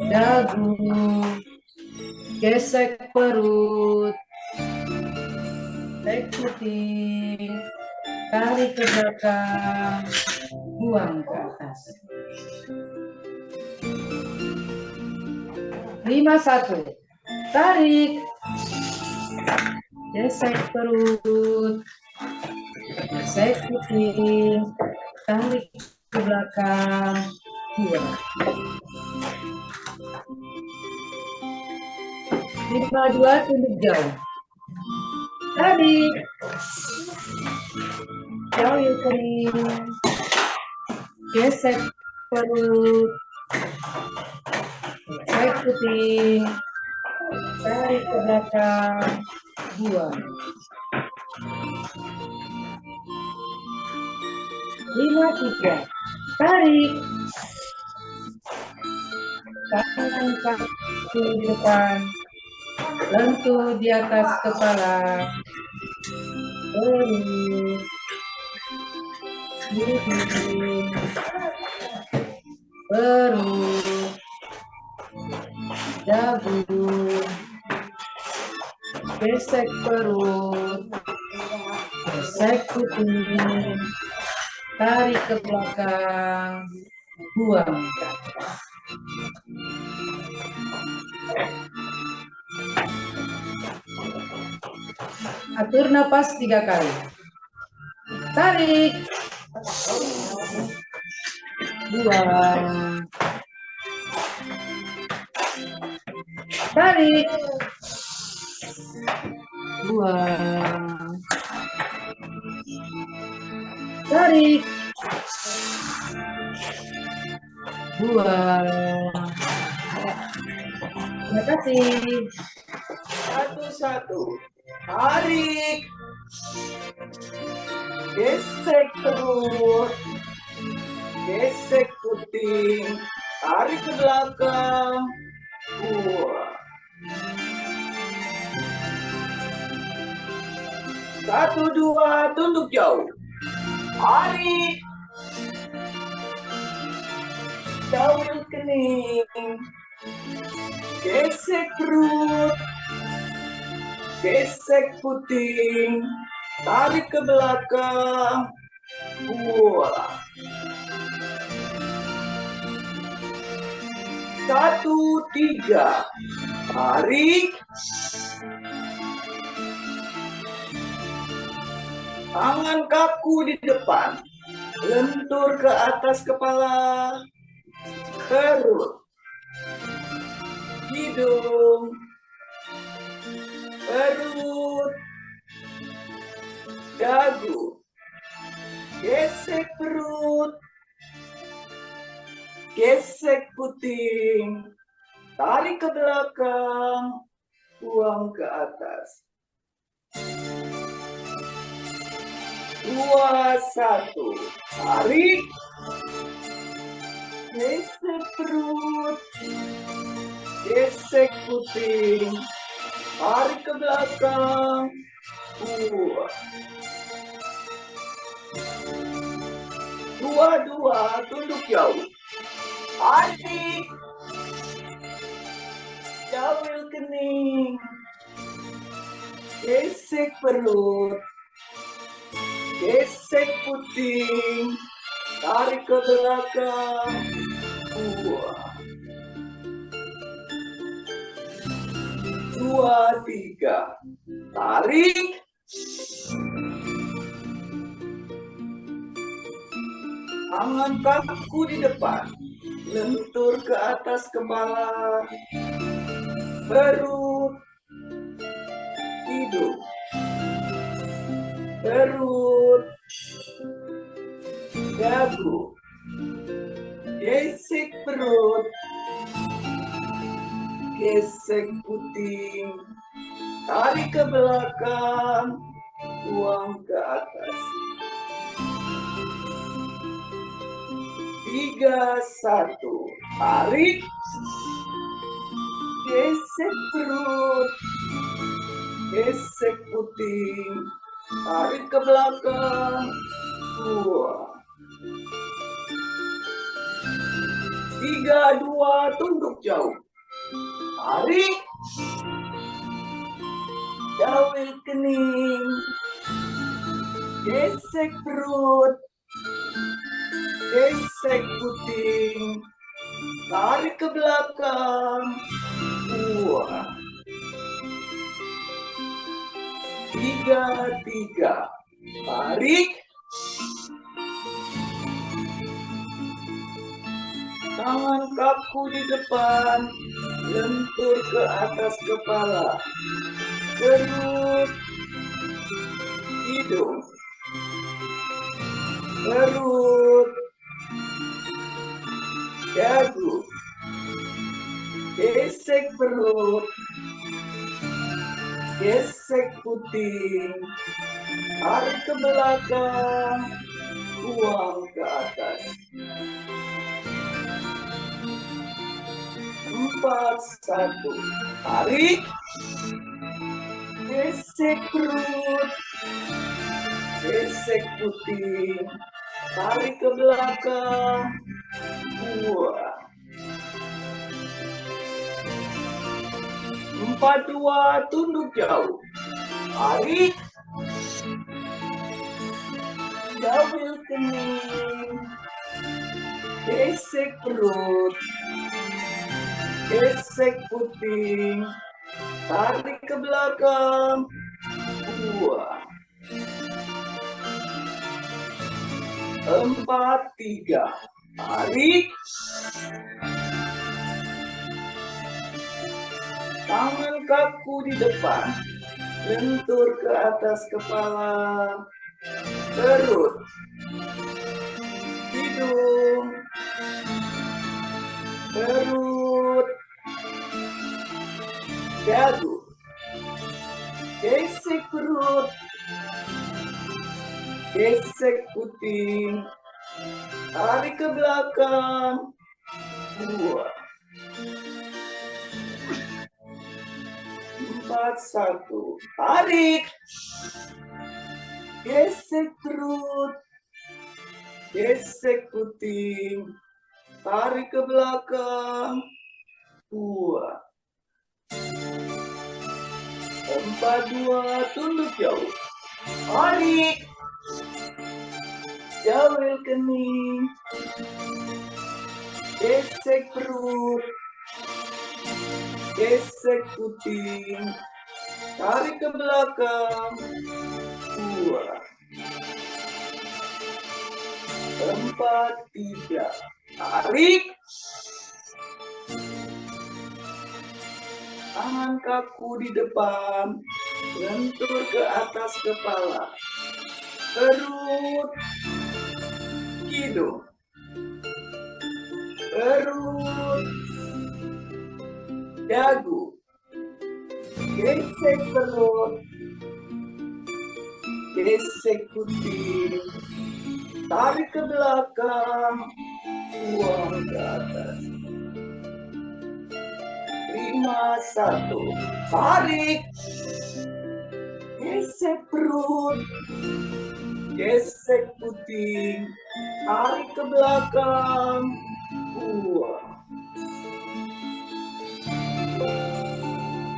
Dagu. Gesek perut. Gesek puting. Tarik ke belakang. Buang ke atas. 5, 1. Tarik. Gesek perut. Gesek puting. Tarik ke belakang. Buang. 5-2 tunduk jauh. Tarik. Jauh kering. Gesek perut. Gesek puting. Tarik ke belakang. Buang. 5-3. Tarik. Tangan kaki di depan. Lentur di atas kepala. Perut. Hidung. Perut. Dagu. Gesek perut. Gesek puting. Tarik ke belakang. Buang ke atas. Atur napas 3 kali. Tarik. Buang. Tarik. Buang. Tarik. Buang. Terima kasih. 1-1. Tarik. Gesek perut. Gesek puting. Tarik ke belakang. Buang. 1-2 tunduk jauh. Tarik. Daun kening. Gesek perut. Gesek puting. Tarik ke belakang. Buang. 1-3. Tarik. Tangan kaku di depan. Lentur ke atas kepala. Perut. Hidung. Perut. Dagu. Gesek perut. Gesek puting. Tarik ke belakang. Buang ke atas. 2-1. Tarik. Gesek perut. Gesek puting. Tarik ke belakang. Buang. 2-2 tunduk jauh. Tarik. Jauh kening. Gesek perut. Gesek puting. Tarik ke belakang. Buang. 2-3. Tarik. Tangan kaku di depan. Lentur ke atas kepala. Perut. Hidung. Perut. Dagu. Gesek perut. Gesek puting. Tarik ke belakang. Buang ke atas. 3-1. Tarik. Gesek perut. Gesek puting. Tarik ke belakang. Buang. 3-2 tunduk jauh. Tarik. Jauh kening. Gesek perut. Gesek puting. Tarik ke belakang. Buang. 3-3. Tarik. Tangan kaku di depan. lentur ke atas kepala, perut, hidung, perut, dagu, gesek perut, gesek puting, tarik ke belakang, buang ke atas. 4, 1, tarik, gesek perut, gesek puting, tarik ke belakang, buang. 4, 2, tunduk jauh, tarik, double kening, gesek perut, gesek puting, tarik ke belakang, buang. 4, 3, tarik, tangan kaku di depan, lentur ke atas kepala, perut, hidung, perut, dagu, gesek perut, gesek puting, tarik ke belakang, buang. 4, 1, tarik, gesek perut, gesek puting, tarik ke belakang, buang. 4, 2, tunduk jauh, tarik, jawel kening, gesek perut, gesek puting, tarik ke belakang, buang. 4, 3, tarik, tangan kaku di depan, lentur ke atas kepala, perut, hidung, perut, dagu, gesek perut, gesek puting, tarik ke belakang, buang ke atas. 5, 1, tarik, gesek perut, gesek puting, tarik ke belakang, buang.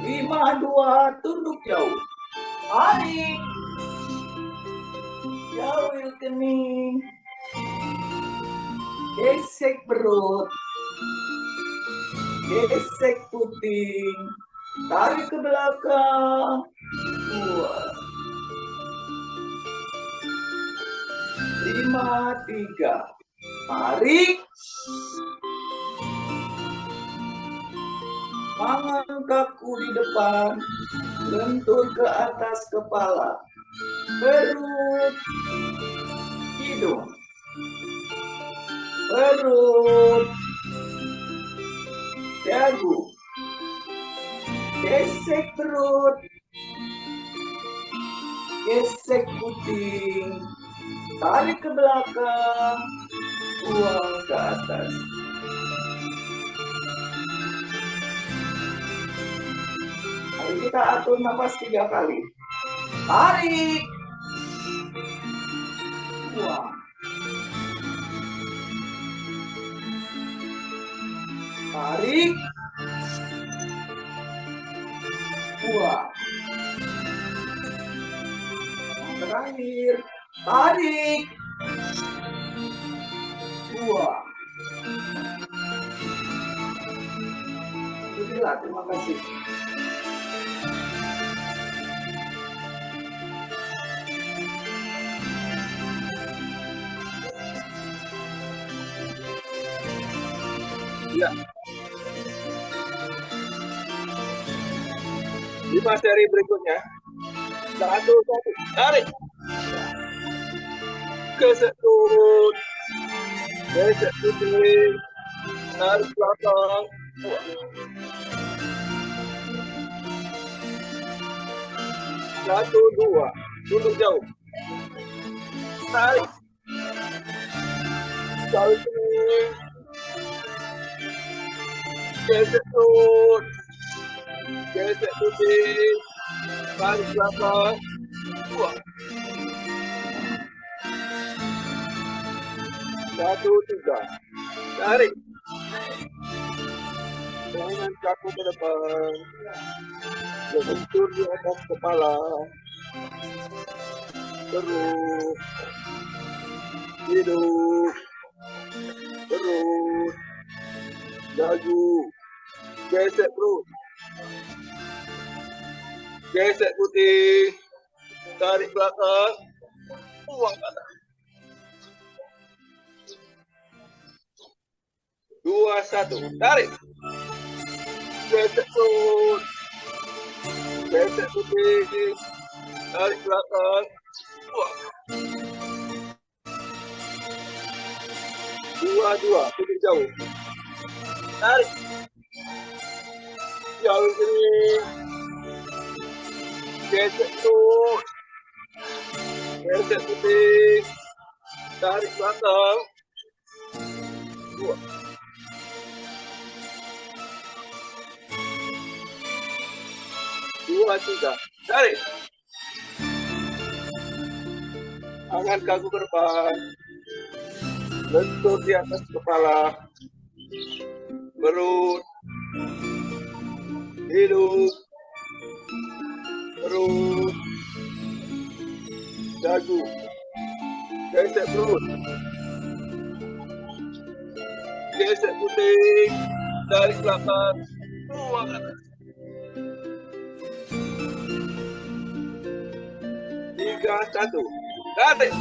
5, 2, tunduk jauh, tarik, jawil kening, gesek perut, gesek puting, tarik ke belakang, buang. 5, 3, tarik, tangan kaku di depan, lentur ke atas kepala, perut, hidung, perut, dagu, gesek perut, gesek puting, tarik ke belakang, buang ke atas. Mari kita atur nafas 3 kali. Tarik, buang. Tarik, buang. Yang terakhir, tarik, buang. Itulah, terima kasih. Ya. 5 seri berikutnya. 1, tarik. Gesek turun. Gesek putih. Tarik belakang. 1, 2. Tunduk jauh. Tarik. Tarik ini. Gesek turun. Gesek putih. Tarik belakang. 2. 1, 3. Tarik. Tangan kaku ke depan. Bentur di atas kepala. Terus. Hidup. Terus. Laju. Gesek perut. Gesek putih. Tarik belakang. Buang ke atas. 2, 1. Tarik. Gesek perut. Gesek putih. Tarik belakang. Buang. 2, 2. Tunduk jauh. Tarik. Jauh sini. Gesek perut. Gesek putih. Tarik belakang. 2. 2, 3. Tarik. Tangan kaku ke depan. Bentur di atas kepala. Perut. Hidung. Perut. Dagu. Gesek perut. Gesek putih. Tarik belakang. Buang ke atas. 3, 1. Tarik.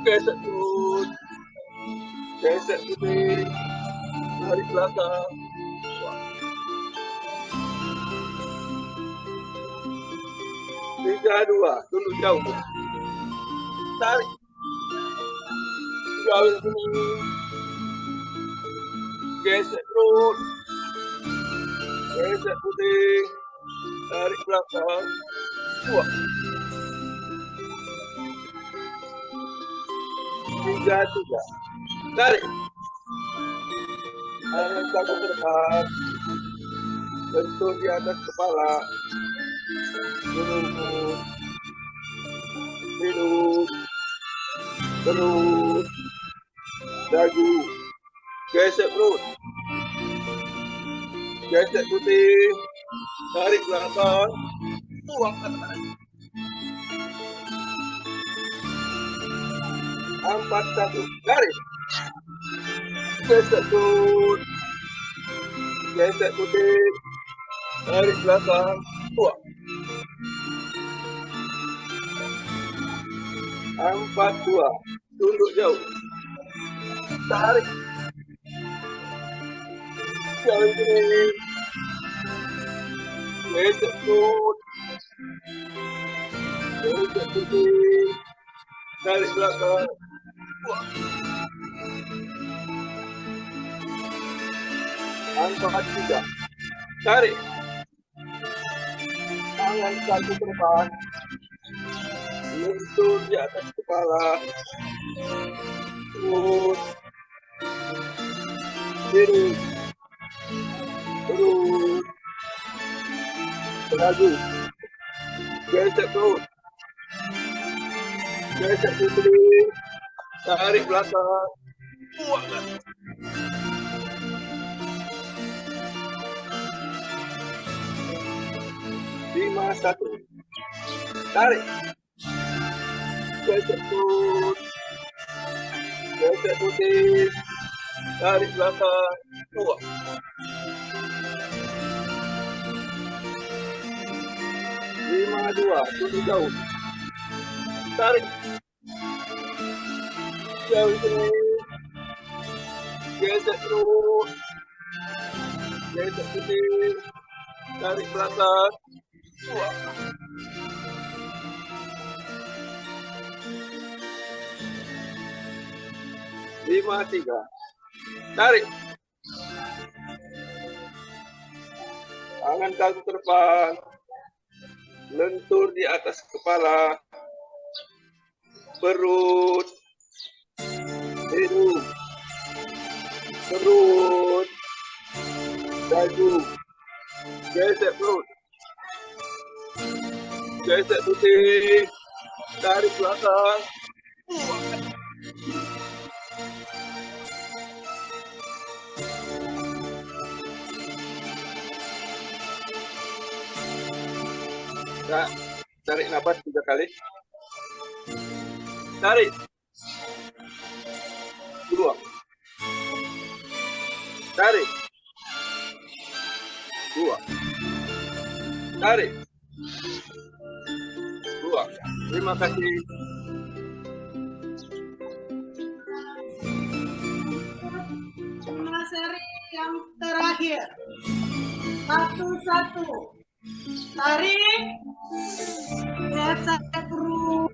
Gesek perut. Gesek putih. Tarik belakang. 3, 2. Tunduk jauh. Tarik. Jauh sini. Gesek perut. Gesek putih. Tarik belakang. 2. 3, 3. Tarik. Tangan kaku ke depan. Bentur di atas kepala. Perut. Hidung. Perut. Dagu. Gesek perut. Gesek putih. Tarik belakang. Buang ke atas. 4, 1. Tarik. Gesek perut. Gesek putih. Tarik belakang. Buang. 4, 2. Tunduk jauh. Tarik. Jauh sini. Gesek perut. Gesek putih. Tarik belakang. Buang. 4, 3. Tarik. Tangan kaku ke depan. Bentur di atas kepala. Perut. Hidung. Perut. Dagu. Gesek perut. Gesek putih. Tarik belakang. Buang. 5, 1. Tarik. Gesek perut. Gesek putih. Tarik belakang. 2. 5, 2. Tunduk jauh. Tarik. Jauh sini. Gesek perut. Gesek putih. Tarik belakang. Buang. Lima, tiga. Tarik. Tangan kaki ke depan. Lentur di atas kepala. Perut. Hidung. Perut. Dagu. Gesek perut. Gesek putih. Tarik belakang. Nah, tarik nafas 3 kali. Tarik. Buang. Tarik. Buang. Tarik. Buang. Terima kasih. Seri yang terakhir. 1-1. Tarik. Gesek perut.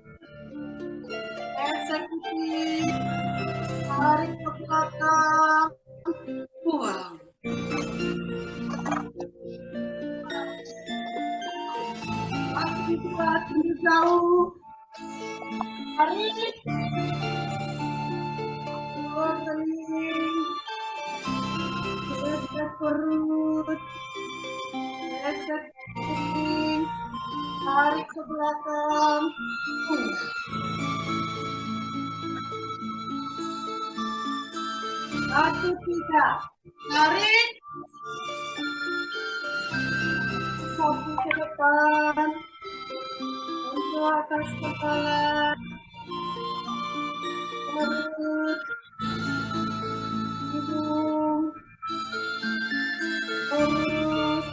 Eksekusi. Tarik ke belakang. Buang. Kaki kuat jauh. Tarik. Kening. Gesek perut. Gesek kuping. Tarik ke belakang. Satu, tiga. Tarik. Kaki ke depan. Untuk atas kepala. Perut. Hidung. Perut.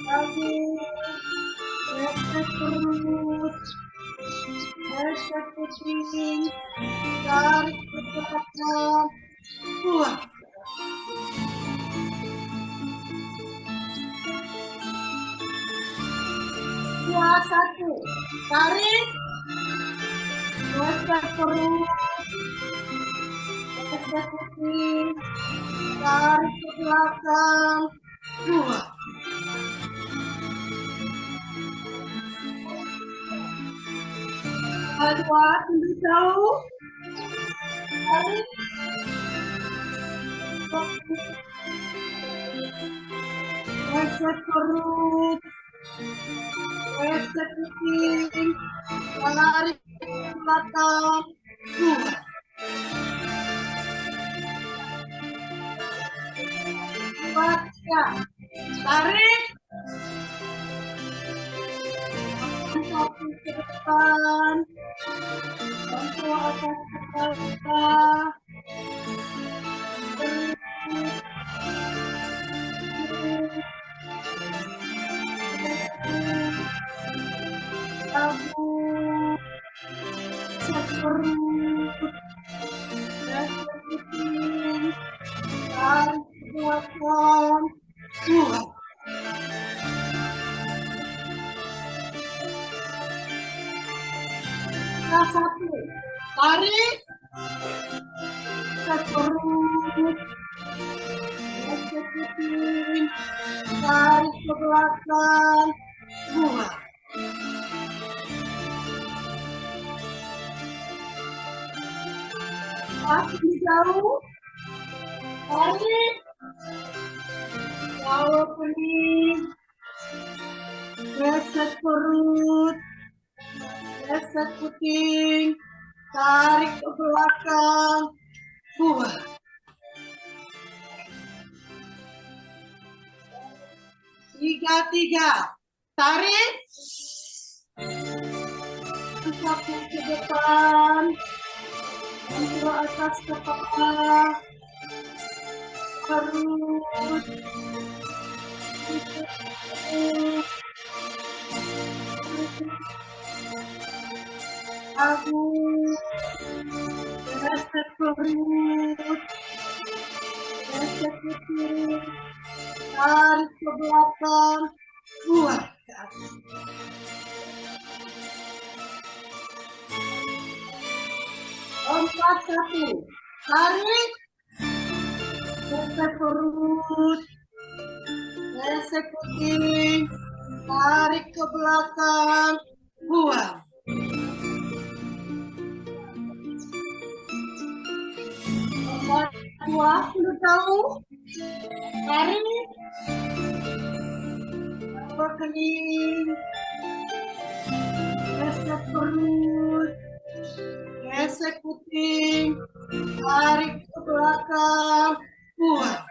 Kaki. Gesek perut. Gesek kuping. Tarik ke belakang. Buang. Dua, satu. Tarik. Gesek perut. Gesek kuping. Tarik ke belakang. Buang. Dua, tunduk jauh. Tarik. Gesek perut. Gesek kuping. Tarik ke belakang. Buang. Dua, tiga. Tarik. Kaki ke depan. Untuk atas kepala. Dagu. Gesek perut. Gesek kuping. Tarik ke belakang. Buang. Satu. Tarik. Gesek perut. Gesek kuping. Tarik ke belakang. Buang. Kaki jauh. Tarik. Jauh kening. Gesek perut. Gesek kuping. Tarik ke belakang. Buang. Tiga. Tarik. Kaki ke depan. Untuk atas kepala. Perut. Dagu. Gesek perut. Gesek kuping. tarik ke belakang, buang ke atas. Lompat 1, tarik, gesek perut, gesek kuping, tarik ke belakang, buang. Lompat 2, jauh, tarik, berkening, gesek perut, gesek kuping, tarik ke belakang, buang.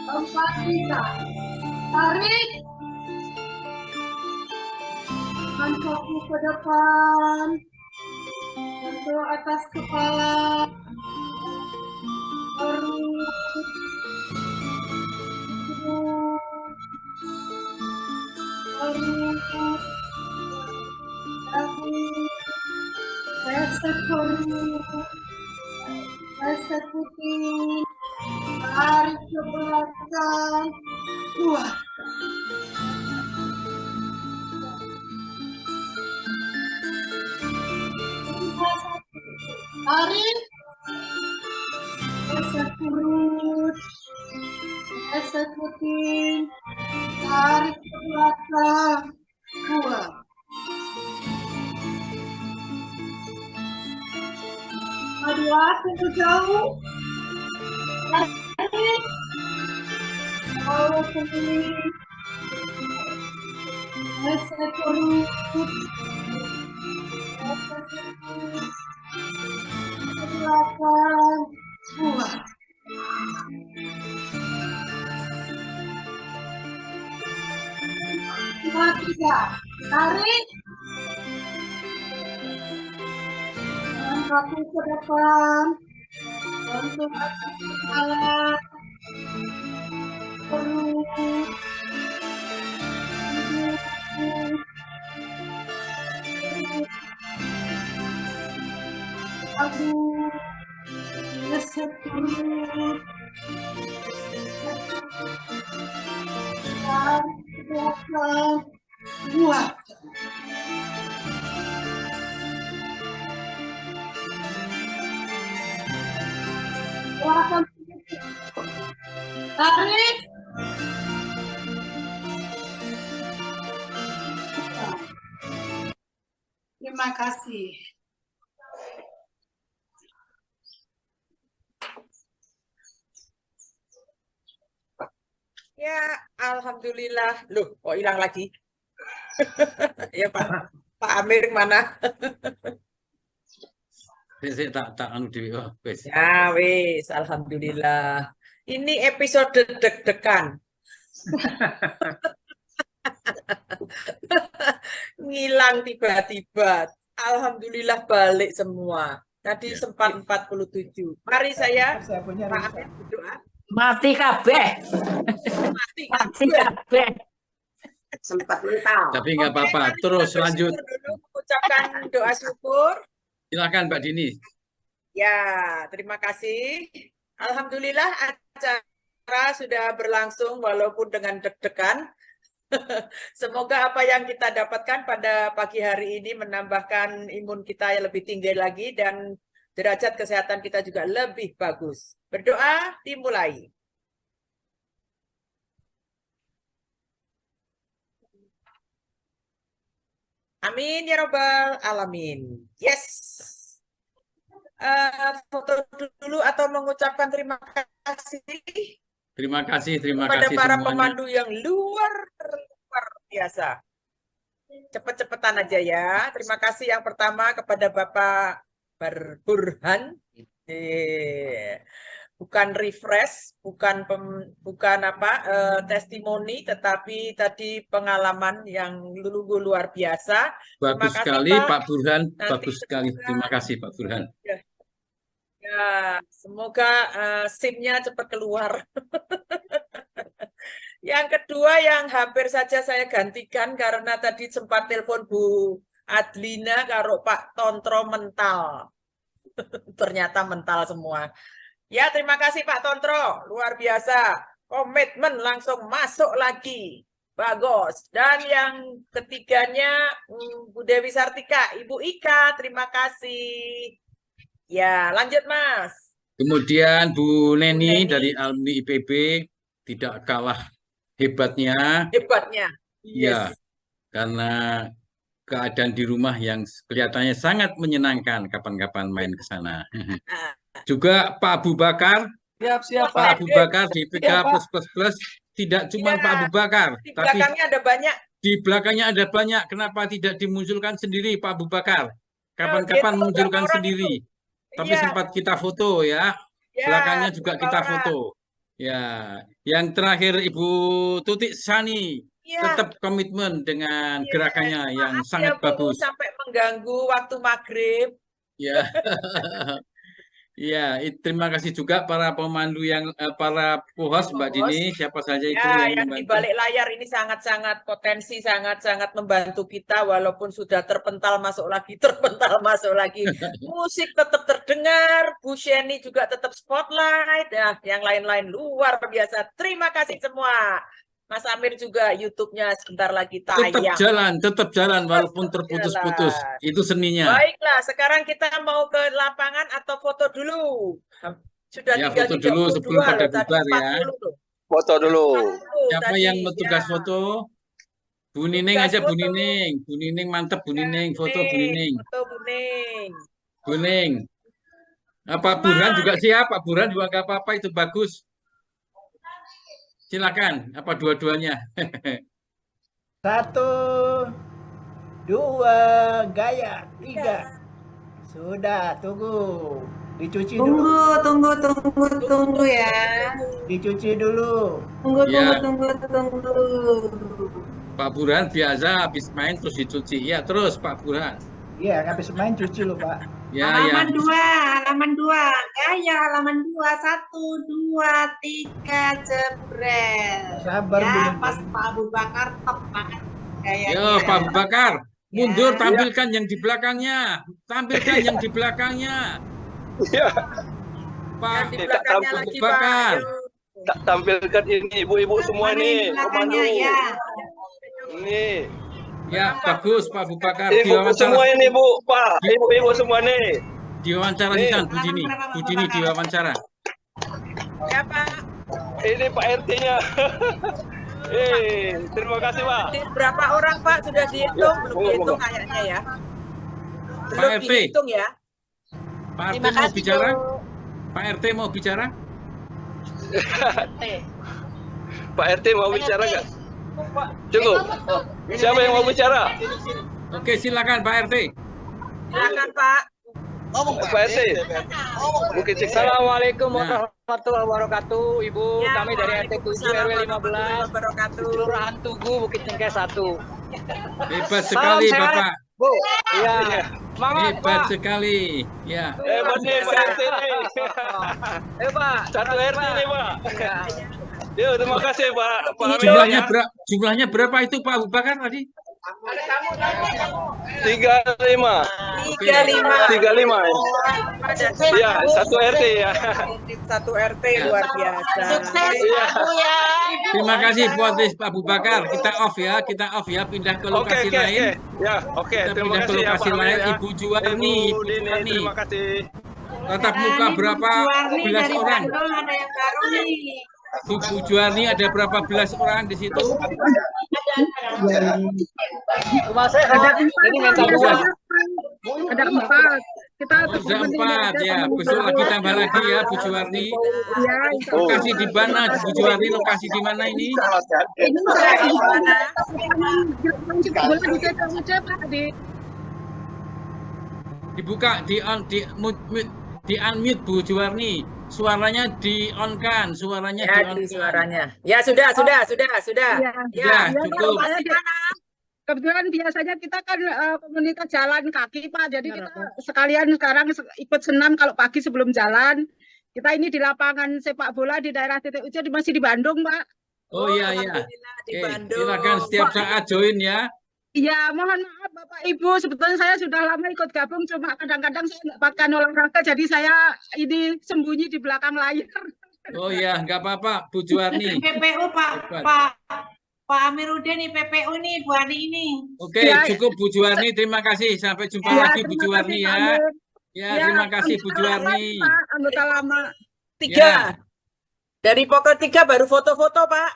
Lompat 3, tarik, angkat kaki ke depan, sentuh atas kepala, perut, perut, dahi, gesek perut, gesek kuping, tarik ke belakang, buang. Tarik, gesek perut, gesek kuping, tarik ke belakang, buang. Kedua, tunggu jauh. Tarik, bawah keliling, gesek perut, gesek kuping, ke belakang, buang. Dua, 3, tarik, angkat kaki ke depan, sentuh atas kepala, perut, hidung, aduh, gesek perut, tarik ke belakang, buang. Belakang, tarik, terima kasih. Ya, alhamdulillah. Loh, kok hilang lagi? Ya, Pak Amir mana? Saya tak anu dewi. Oh, wes. Ya, wis, alhamdulillah. Ini episode deg-degan. Ngilang tiba-tiba. Alhamdulillah balik semua. Tadi Ya. sempat 47. Mari saya Saya punya Pak Risa. Amir berdoa. Mati kabeh. Mati Mati kabeh. kabeh. Sempat mental. Tapi nggak Oke, apa-apa. mari Terus kita lanjut. bersyukur dulu, mengucapkan doa syukur. Silakan Mbak Dini. Ya, terima kasih. Alhamdulillah acara sudah berlangsung walaupun dengan deg-degan. Semoga apa yang kita dapatkan pada pagi hari ini menambahkan imun kita yang lebih tinggi lagi dan derajat kesehatan kita juga lebih bagus. Berdoa dimulai. Amin ya robbal alamin. Yes. Foto dulu atau mengucapkan terima kasih Terima kasih kepada kasih para semuanya. pemandu yang luar biasa. Cepet-cepetan aja ya. Terima kasih yang pertama kepada Bapak Burhan. Bukan refresh, bukan testimoni, tetapi tadi pengalaman yang luar biasa. Terima Bagus kasih, sekali Pak. Pak Burhan. Nanti Bagus sekali. semoga- Terima kasih Pak Burhan. Ya, semoga SIM-nya cepat keluar. Yang kedua yang hampir saja saya gantikan karena tadi sempat telepon Bu Adlina karo Pak Tontro mental. Ternyata mental semua. Ya, terima kasih Pak Tontro. Luar biasa. Komitmen langsung masuk lagi. Bagus. Dan yang ketiganya Bu Dewi Sartika, Ibu Ika, terima kasih. Ya, lanjut Mas. Kemudian Bu Neni. Neni dari alumni IPB tidak kalah hebatnya. Hebatnya. Ya, Yes. karena keadaan di rumah yang kelihatannya sangat menyenangkan kapan-kapan main ke sana. Juga Pak Abu Bakar, Siap, Pak Abu Bakar di PK Iya, Pak. Plus, tidak cuma Iya. Pak Abu Bakar, Di tapi belakangnya ada banyak. di belakangnya ada banyak. Kenapa tidak dimunculkan sendiri Pak Abu Bakar? Kapan-kapan Gitu, munculkan berapa orang sendiri. itu? Tapi Iya. sempat kita foto ya. Ya, Belakangnya juga berapa kita orang? foto. Ya, yang terakhir Ibu Tutik Sani Iya. tetap komitmen dengan Yes. gerakannya yang Maaf sangat ya, Bu, bagus. sampai mengganggu waktu maghrib. Ya. Ya, terima kasih juga para pemandu yang para host Mbak Dini, siapa saja itu Ya, yang yang di membantu. balik layar ini sangat-sangat potensi, sangat-sangat membantu kita walaupun sudah terpental masuk lagi, Musik tetap terdengar, Bu Sheni juga tetap spotlight, ya, yang lain-lain luar biasa. Terima kasih semua. Mas Amir juga YouTube-nya sebentar lagi tayang. Tetap jalan walaupun terputus-putus. jalan. Itu seninya. Baiklah, sekarang kita mau ke lapangan atau foto dulu. Sudah Ya, tinggal foto dulu 32 sebelum pada loh, tadi bubar ya. 40 loh. Foto dulu. 40 Siapa tadi, yang bertugas ya. foto? Bu Nining Tugas aja, Bu foto. Nining. Bu Nining mantep, Bu Ya, Nining. Foto Bu Buning, Nining. foto Buning. Bu Nining. Apa Burhan juga siap? Pak Burhan juga nggak apa-apa, itu bagus. Silakan, apa dua-duanya? 1, 2, gaya, 3. Sudah, tunggu. Dicuci dulu. Tunggu ya. Dicuci dulu. Ya. Tunggu. Pak Burhan biasa habis main terus dicuci. Ya, terus Pak Burhan. Iya, habis main cuci loh, Pak. Ya, halaman 2. Gaya halaman 2. 1, 2, 3, jebret. Sabar, Bu Ya, Nining. pas Pak Abu Bakar tepat gayanya. Yo, Pak Abu Bakar, mundur, Ya. tampilkan yang di belakangnya. Tampilkan yang di belakangnya. Ya, Yang Pak di belakangnya Abu lagi, Bakar. Pak. tampilkan ini ibu-ibu semua Mana nih, yang belakangnya pemandu. ya. Ini. Ya, bagus Pak Abu Bakar. Ibu semua ini, Bu, Pak. Ibu-ibu semua nih. Diwawancara Nih. Sisan, Bu Dini. Bu Dini diwawancara. Ya, Pak. Ini Pak RT-nya. Terima kasih, Pak. Berapa orang, Pak? Sudah dihitung? Belum Monggo, dihitung monggo. kayaknya ya. Pak Belum RT. dihitung ya. Pak RT mau bicara? Pak RT mau bicara? Pak RT mau bicara nggak? Cukup. Siapa yang mau bicara? Oke, silakan Pak RT. Silakan, Pak. Pak RT. Bukit Siksa. Assalamualaikum Nah. warahmatullahi wabarakatuh, Ibu. Ya, Kami dari RT 7 RW 15, wabarakatuh. Kelurahan Tugu, Bukit Cengkeh 1. Hebat sekali sehat. Bapak. Bu, iya. Semangat, Hebat Pak. sekali. Ya. Hebat nih Pak RT nih. Pak. Satu RT nih, Pak. Yo, terima kasih Pak. Pak Hamid. Jumlahnya berapa itu Pak Abu Bakar tadi? 35. 35. Iya, satu RT ya. Satu RT luar biasa. Iya. Terima kasih buat Pak Abu Bakar. Kita off ya, pindah ke lokasi lain. Ya, oke. Kita Terima pindah ke kasih ya lokasi Pak lain. Hamid ya. Ibu Juwarni, Ibu Dini, terima kasih. Tatap muka berapa? 11 orang. Ada yang baru nih. Ibu Juwarni ada berapa belas orang di situ? Rumah sehat. Ini minta dua. Ada 4. Kita Ada 4 ya. Besok lagi tambah lagi ya Bu Juwarni. Ya, Lokasi di mana Bu Juwarni? Lokasi di mana ini? ini Di mana? Dibuka, di unmute Bu Juwarni. Suaranya di on kan, suaranya di Ya, on di kan. suaranya. Ya, sudah. Ya, cukup. Kebetulan biasanya kita kan komunitas jalan kaki Pak, jadi kita sekalian sekarang ikut senam kalau pagi sebelum jalan. Kita ini di lapangan sepak bola di daerah titik uji masih di Bandung Pak. Oh iya iya. Alhamdulillah, di Oke, Bandung. silakan setiap saat join ya. Iya, mohon maaf Bapak Ibu, sebetulnya saya sudah lama ikut gabung, cuma kadang-kadang saya nggak pakai olahraga, jadi saya ini sembunyi di belakang layar. Oh ya, nggak apa-apa, Bu Juwarni. PPU Pak Amiruddin nih PPU nih Bu Ani ini. Oke, Ya, cukup Bu Juwarni. Terima kasih. Sampai jumpa Ya, lagi Bu terima Juwarni kasih, Pak ya. Amir. Ya, Ya, terima kasih Bu anggota lama Juwarni. nih, Pak, anggota lama. 3. Ya. Dari pokok 3 baru foto-foto, Pak.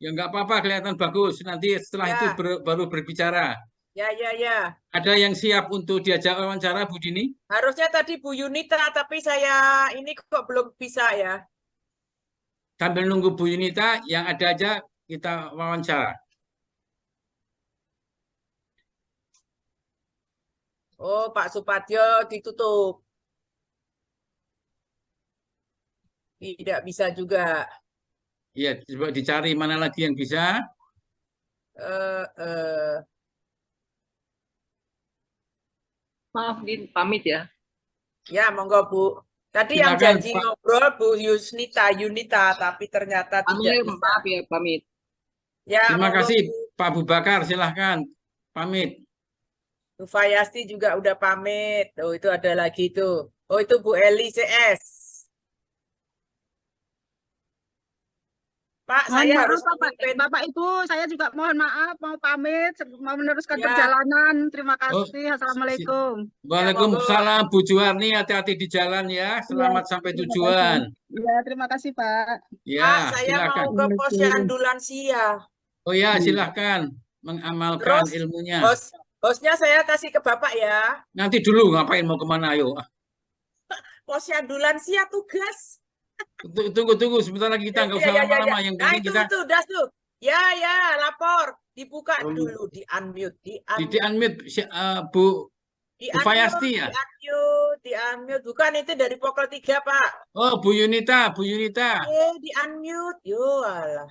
Ya nggak apa-apa, kelihatan bagus. Nanti setelah Ya. itu baru berbicara. Ya. Ada yang siap untuk diajak wawancara, Bu Dini? Harusnya tadi Bu Yunita, tapi saya ini kok belum bisa ya. Sambil nunggu Bu Yunita, yang ada aja kita wawancara. Oh, Pak Supadyo ditutup. Tidak bisa juga. Iya, coba dicari mana lagi yang bisa. Maaf, Din, pamit ya. Ya, monggo Bu. Tadi yang Silakan, janji Pak. ngobrol Bu Yunita, tapi ternyata tidak Amir, bisa. maaf ya, pamit. Ya, Terima monggo, kasih Bu. Pak Abu Bakar, silahkan pamit. Bu Fayasti juga udah pamit. Oh, itu ada lagi tuh. Oh, itu Bu Eli CS. Pak, Mohon saya maaf, harus memimpin. Bapak Ibu, saya juga mohon maaf, mau pamit, mau meneruskan Ya. perjalanan. Terima Oh, kasih. Assalamualaikum. Waalaikumsalam Bu Juwarni, hati-hati di jalan ya. Selamat sampai terima tujuan. Ya, terima kasih, Pak. Pak, Ya, saya silakan. mau ke posyandu lansia. Oh ya, silahkan mengamalkan Terus, ilmunya. hostnya saya kasih ke Bapak ya. Nanti dulu ngapain mau kemana, ayo. Posyandu lansia tugas. Tunggu sebentar lagi kita nggak usah lama-lama. Yang Nah, penting itu kita udah tuh. Ya, lapor. Dibuka dulu, di-unmute. di unmute Bu Fayasti ya. Di-unmute. Bukan, itu dari pokok 3, Pak. Oh, Bu Yunita. Di-unmute. Yo, alah.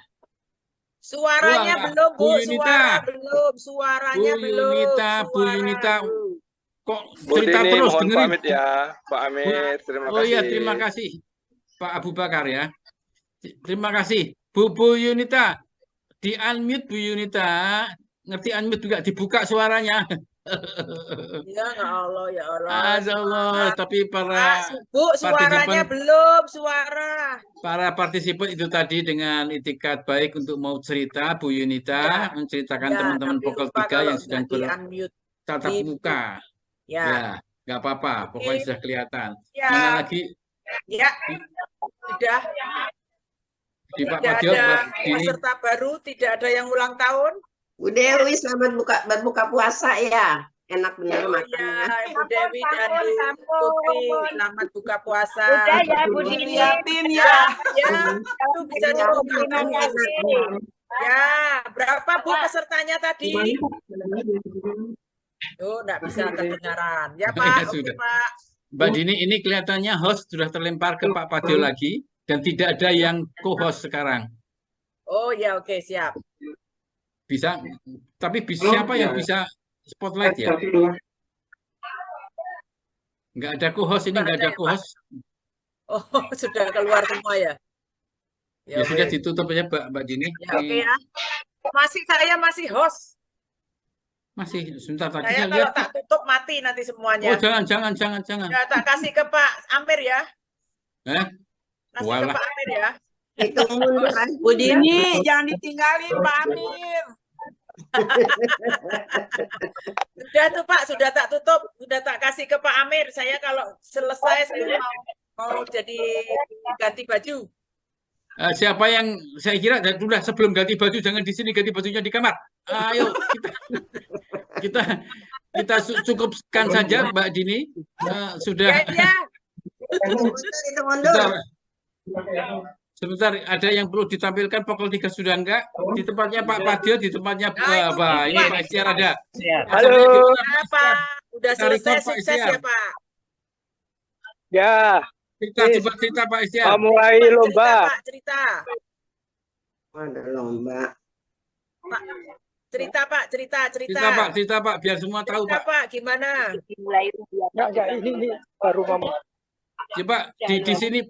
Suaranya Wah, belum, Bu. Bu Yunita. Suara belum. Suaranya Bu belum. Yunita, Bu Suara Yunita. belum. Kok Bu cerita Dini, terus mohon dengerin. pamit ya, Pak Amir. Terima Oh kasih. iya, terima kasih Pak Abu Bakar ya. Terima kasih. Bu Yunita. Di-unmute Bu Yunita. Ngerti unmute juga, dibuka suaranya. Ya Allah, ya Allah. Ada Allah, tapi Bu, suaranya partisipan- belum, suara. para partisipan itu tadi dengan itikat baik untuk mau cerita, Bu Yunita menceritakan teman-teman tapi pokok lupa 3 kalau yang sedang nggak di-unmute. bertatap muka. Ya. Ya, nggak apa-apa, Oke. pokoknya sudah kelihatan. Ya. Mana lagi Ya, sudah. di Pak Tidak Padyo, ada Mbak Dini? peserta baru, tidak ada yang ulang tahun. Bu Dewi, selamat berbuka puasa ya. Enak benar Oh makannya. ya, Ibu Dewi dan Bu Tuti, selamat buka puasa. Udah ya, Bu Dini. Liatin ya. Ya, itu bisa dibuka. Ya, berapa Bu pesertanya tadi? Oh, enggak bisa kedengaran. Ya, Pak. Ya, Oke, sudah. Pak. Mbak Dini, ini kelihatannya host sudah terlempar ke Pak Padyo lagi dan tidak ada yang co-host sekarang. Oh ya, oke, siap. Bisa, tapi siapa yang bisa spotlight ya? Nggak ada co-host ini, nggak ada co-host. Oh, sudah keluar semua ya? Ya sudah ditutup aja Mbak Dini. Ya, oke ya. Saya masih host. Masih sebentar tadi Saya saya kalau lihat. tak tutup mati nanti semuanya. Oh jangan. Ya, tak kasih ke Pak Amir ya. Kasih ke Walah. Pak Amir ya. Bu Dini, jangan ditinggalin Pak Amir. Sudah tuh Pak, sudah tak tutup, sudah tak kasih ke Pak Amir. Saya kalau selesai saya mau jadi ganti baju. Siapa yang saya kira sudah sebelum ganti baju jangan di sini, ganti bajunya di kamar. Ayo kita cukupkan saja Mbak Dini. Sudah. Ya. Sebentar, ada yang perlu ditampilkan pokok 3 sudah enggak? Di tempatnya Pak Padyo, di tempatnya ini Pak Istiar ada. Halo. Ya, Pak. Udah selesai, sukses ya Pak. Ya. Coba cerita Pak Istiar. Mau mulai lomba. Cerita. Ada lomba. Pak, cerita Pak, cerita. Cerita Pak, biar semua tahu Cerita, Pak. Pak, gimana? Enggak, ini baru mama. Coba di sini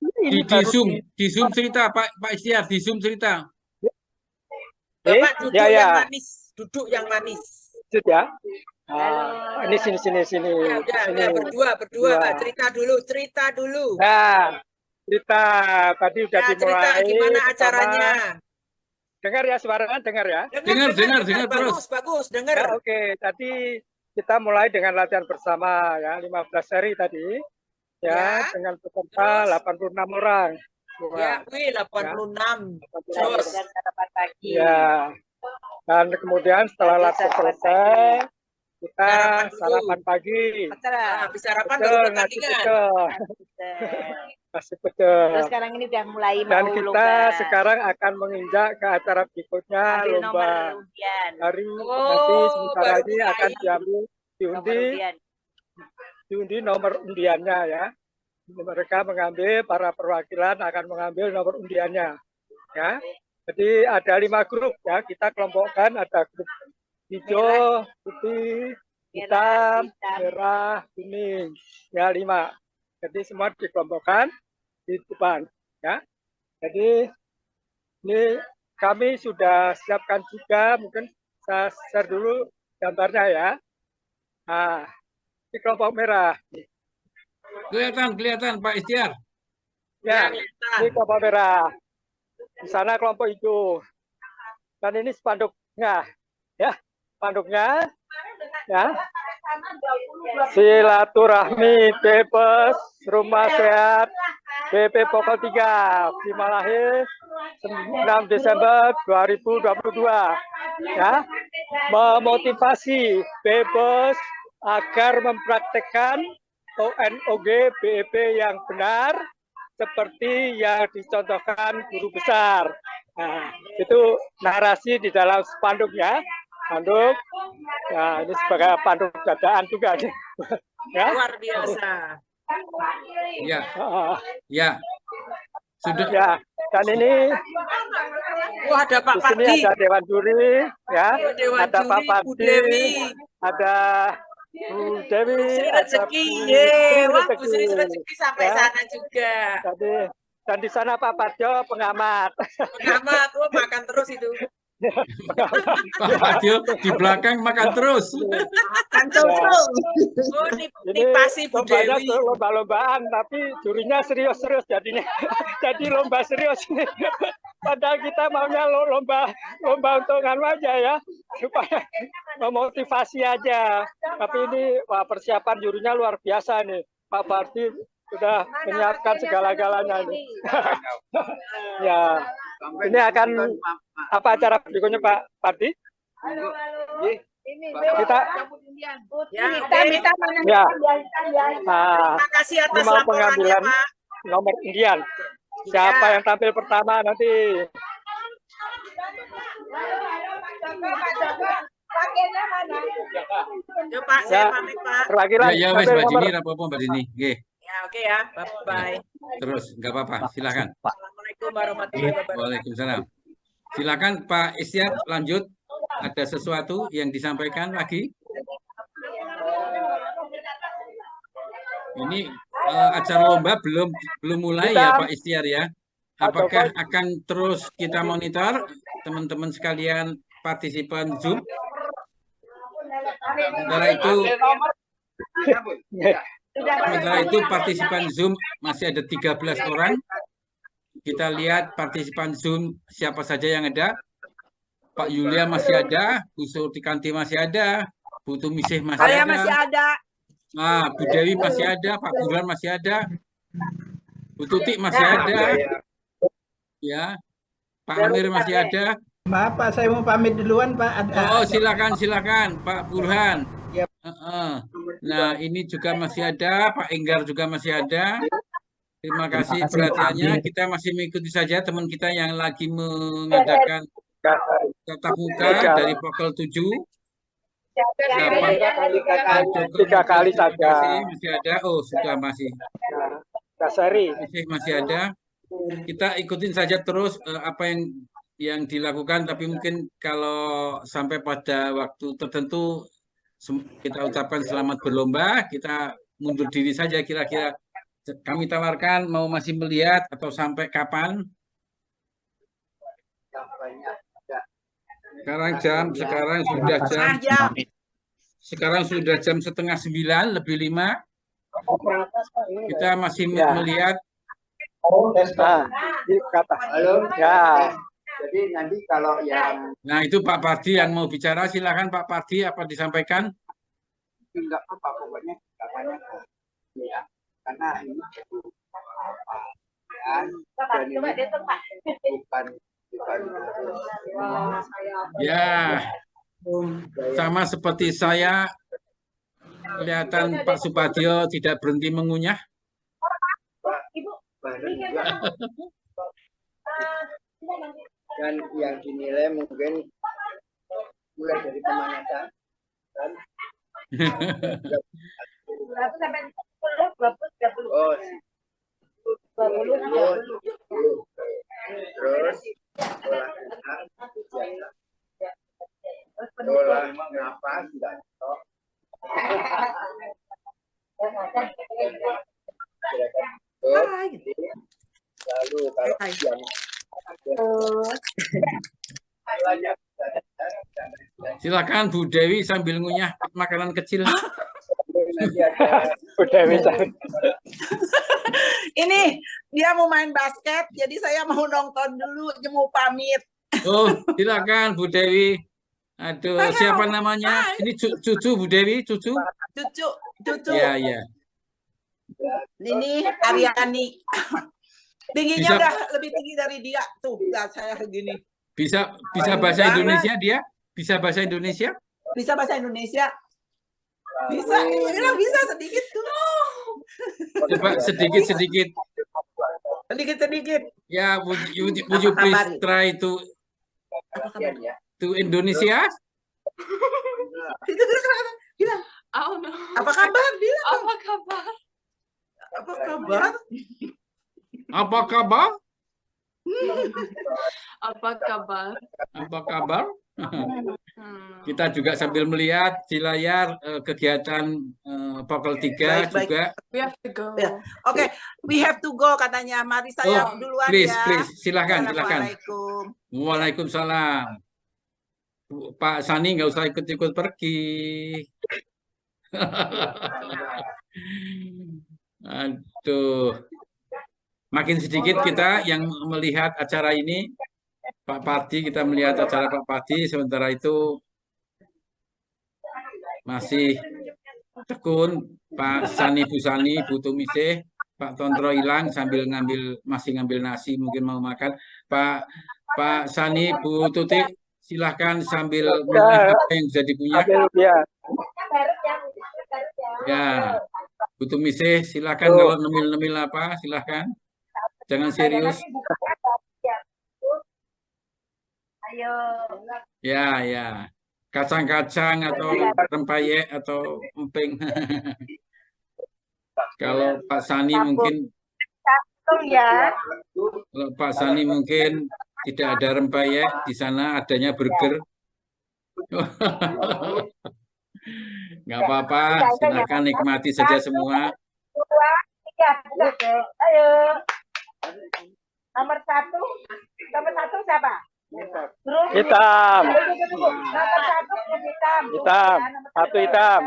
di zoom cerita Pak Istiar, di zoom cerita. Bapak duduk ya. yang manis, duduk yang manis. lanjut ya. Nah, ini sini. Ya, udah berdua. Cerita dulu. Nah, cerita tadi udah Ya, cerita dimulai. gimana acaranya? Dengar ya suaranya, dengar ya. Dengar terus. Bagus, Ya, dengar. oke. Tadi kita mulai dengan latihan bersama ya, 15 seri tadi. Ya, dengan peserta 86 orang. Ya, 86. Terus sarapan pagi. Ya. Dan kemudian setelah latihan selesai, kita sarapan pagi. Habis sarapan Betul, baru nasi pertandingan. pecel. Nasi pecel. Terus sekarang ini udah mulai Dan mau kita lomba. sekarang akan menginjak ke acara berikutnya, Ambil nomor lomba. undian. Nanti sebentar baru lagi akan diambil Nomor undian. diundi nomor undiannya ya. Mereka mengambil, para perwakilan akan mengambil nomor undiannya. Ya. Jadi ada 5 grup ya, kita kelompokkan, ada grup hijau, putih, hitam, merah, kuning. Ya 5. Jadi semua dikelompokkan di depan. Ya. Jadi ini kami sudah siapkan juga, mungkin saya share dulu gambarnya ya. Nah, di kelompok merah. Kelihatan Pak Istiar. Ya, ini kelompok merah. Di sana kelompok hijau. Dan ini spanduknya. Ya, spanduknya. Ya. Silaturahmi Bebas Rumah Sehat BP Pokok 3. Prima lahir 6 Desember 2022. Ya. Memotivasi Bebas agar mempraktekkan ONOG BEP yang benar seperti yang dicontohkan guru besar. Nah, itu narasi di dalam spanduknya. Spanduk, ya ini sebagai panduk dadaan juga. Ya. Luar biasa. Ya. Sudah. Ya, dan ini ada Pak di sini Pardi. ada Dewan Juri, ya. Dewan ada Juri, Pak Bu Pardi, Dewi. ada Bu Dewi, Sri ada Rezeki, Bu Bu Sri Rezeki sampai ya. sana juga. Dan di sana Pak Parjo pengamat. Pengamat, makan terus itu. Pak Parjo di belakang makan terus. Makan terus. Oh, ini pasti Bu Dewi. Lomba-lombaan, tapi jurinya serius-serius jadinya. Jadi lomba serius. Padahal kita maunya lomba untuk nganu aja ya, supaya memotivasi aja. Tapi ini persiapan jurinya luar biasa nih. Pak Pardi sudah menyiapkan segala-galanya nih. Ya, ini akan apa acara berikutnya Pak Pardi? Kita ya. Nah, Terima kasih atas ini mau laporannya, pengambilan Pak. nomor undian. Siapa yang tampil pertama nanti? Yo Pak, saya pamit Pak. Perwakilan. Ya wes Mbak Dini, apa Mbak Dini. Nggih. Ya oke ya, bye. Terus nggak apa-apa, silakan. Assalamualaikum warahmatullahi wabarakatuh. Waalaikumsalam. Silakan Pak Istiar lanjut. Ada sesuatu yang disampaikan lagi? Ini acara lomba belum mulai ya Pak Istiar ya. Apakah akan terus kita monitor teman-teman sekalian partisipan Zoom? Sementara itu partisipan Zoom masih ada 13 orang. Kita lihat partisipan Zoom siapa saja yang ada. Pak Yulia masih ada, Bu Surtikanti masih ada, Bu Tumisih masih ada. Saya masih ada. Ah, Bu Dewi masih ada, Pak Burhan masih ada, Bu Tuti masih ada, ya, Pak Amir masih ada. Maaf Pak, saya mau pamit duluan Pak. Oh silakan Pak Burhan. Nah ini juga masih ada, Pak Enggar juga masih ada. Terima kasih perhatiannya. Kita masih mengikuti saja teman kita yang lagi mengadakan tatap muka dari pukul 7. 3 kali saja. Masih ada. Oh sudah masih. Masih ada. Kita ikutin saja terus apa yang dilakukan. Tapi mungkin kalau sampai pada waktu tertentu kita ucapkan selamat berlomba. Kita mundur diri saja kira-kira. Kami tawarkan mau masih melihat atau sampai kapan? Sekarang sudah jam sekarang sudah jam 8:30 lebih 5. Kita masih melihat. Halo. Ya. Jadi nanti kalau yang Nah, itu Pak Pardi yang mau bicara. Silakan Pak Pardi, apa disampaikan? enggak apa pokoknya katanya ya karena ini dan ini bukan Ya, sama seperti saya, kelihatan Pak Supadio tidak berhenti mengunyah. dan yang dinilai mungkin mulai dari pemanasan dan terus olah nafas dan lalu kalau yang Silakan Bu Dewi sambil ngunyah makanan kecil. Bu Dewi. Ini dia mau main basket, jadi saya mau nonton dulu, dia mau pamit. Oh, silakan Bu Dewi. Aduh, siapa namanya? Ini cucu Bu Dewi, cucu? Cucu. Ya, ya. Ini Aryani. Tingginya udah lebih tinggi dari dia. Tuh, lihat saya begini. Bisa bahasa Indonesia dia? Bisa bahasa Indonesia? Bisa bahasa Indonesia? Bisa, bilang bisa sedikit tuh. Coba sedikit. Sedikit. Ya, would you please try to Indonesia? Bilang. Oh, no. Apa kabar? Bilang. Apa kabar? Apa kabar? Apa kabar? Apa kabar? Apa kabar? Kita juga sambil melihat di layar kegiatan Pokol 3 juga. We have to go. Oke, we have to go katanya. Mari saya duluan please, ya. Please, silakan. Assalamualaikum. Waalaikumsalam. Pak Sani nggak usah ikut-ikut pergi. Aduh. Makin sedikit kita yang melihat acara ini. Pak Pardi, kita melihat acara Pak Pardi, sementara itu masih tekun Pak Sani Busani, Bu Tumise, Pak Tontro hilang sambil masih ngambil nasi, mungkin mau makan. Pak Sani, Bu Tuti, silahkan sambil apa yang bisa dipunya. Ya, Bu Tumise, silahkan kalau nemil-nemil apa, silahkan. Jangan serius. Ayo. Ya. Kacang-kacang atau rempeyek atau emping. Kalau Pak Sani mungkin kalau Pak Sani mungkin tidak ada rempeyek, di sana adanya burger. Nggak apa-apa, silakan nikmati saja semua. 2, 3, ayo. Nomor satu siapa? Hitam. Nomor satu hitam. Hitam. Satu hitam.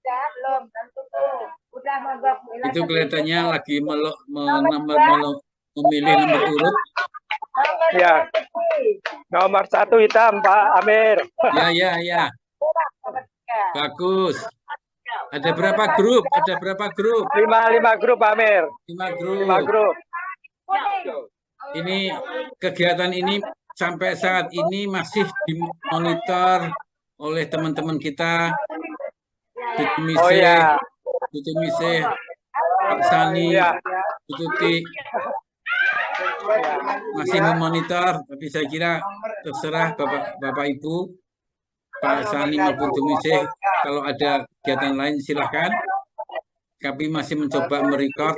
Belum, tentu tuh. Udah mogok. Itu kelihatannya lagi memilih nomor urut. Ya. Nomor 1 hitam, Pak Amir. Ya. Bagus. Ada berapa grup? 5 grup, Pak Amir. 5 grup. Ini kegiatan ini sampai saat ini masih dimonitor oleh teman-teman kita, Tutu Mise, Pak Sani, Tuti masih memonitor, tapi saya kira terserah Bapak Ibu, Pak Sani maupun Tumise, kalau ada kegiatan lain silahkan. Kami masih mencoba merecord.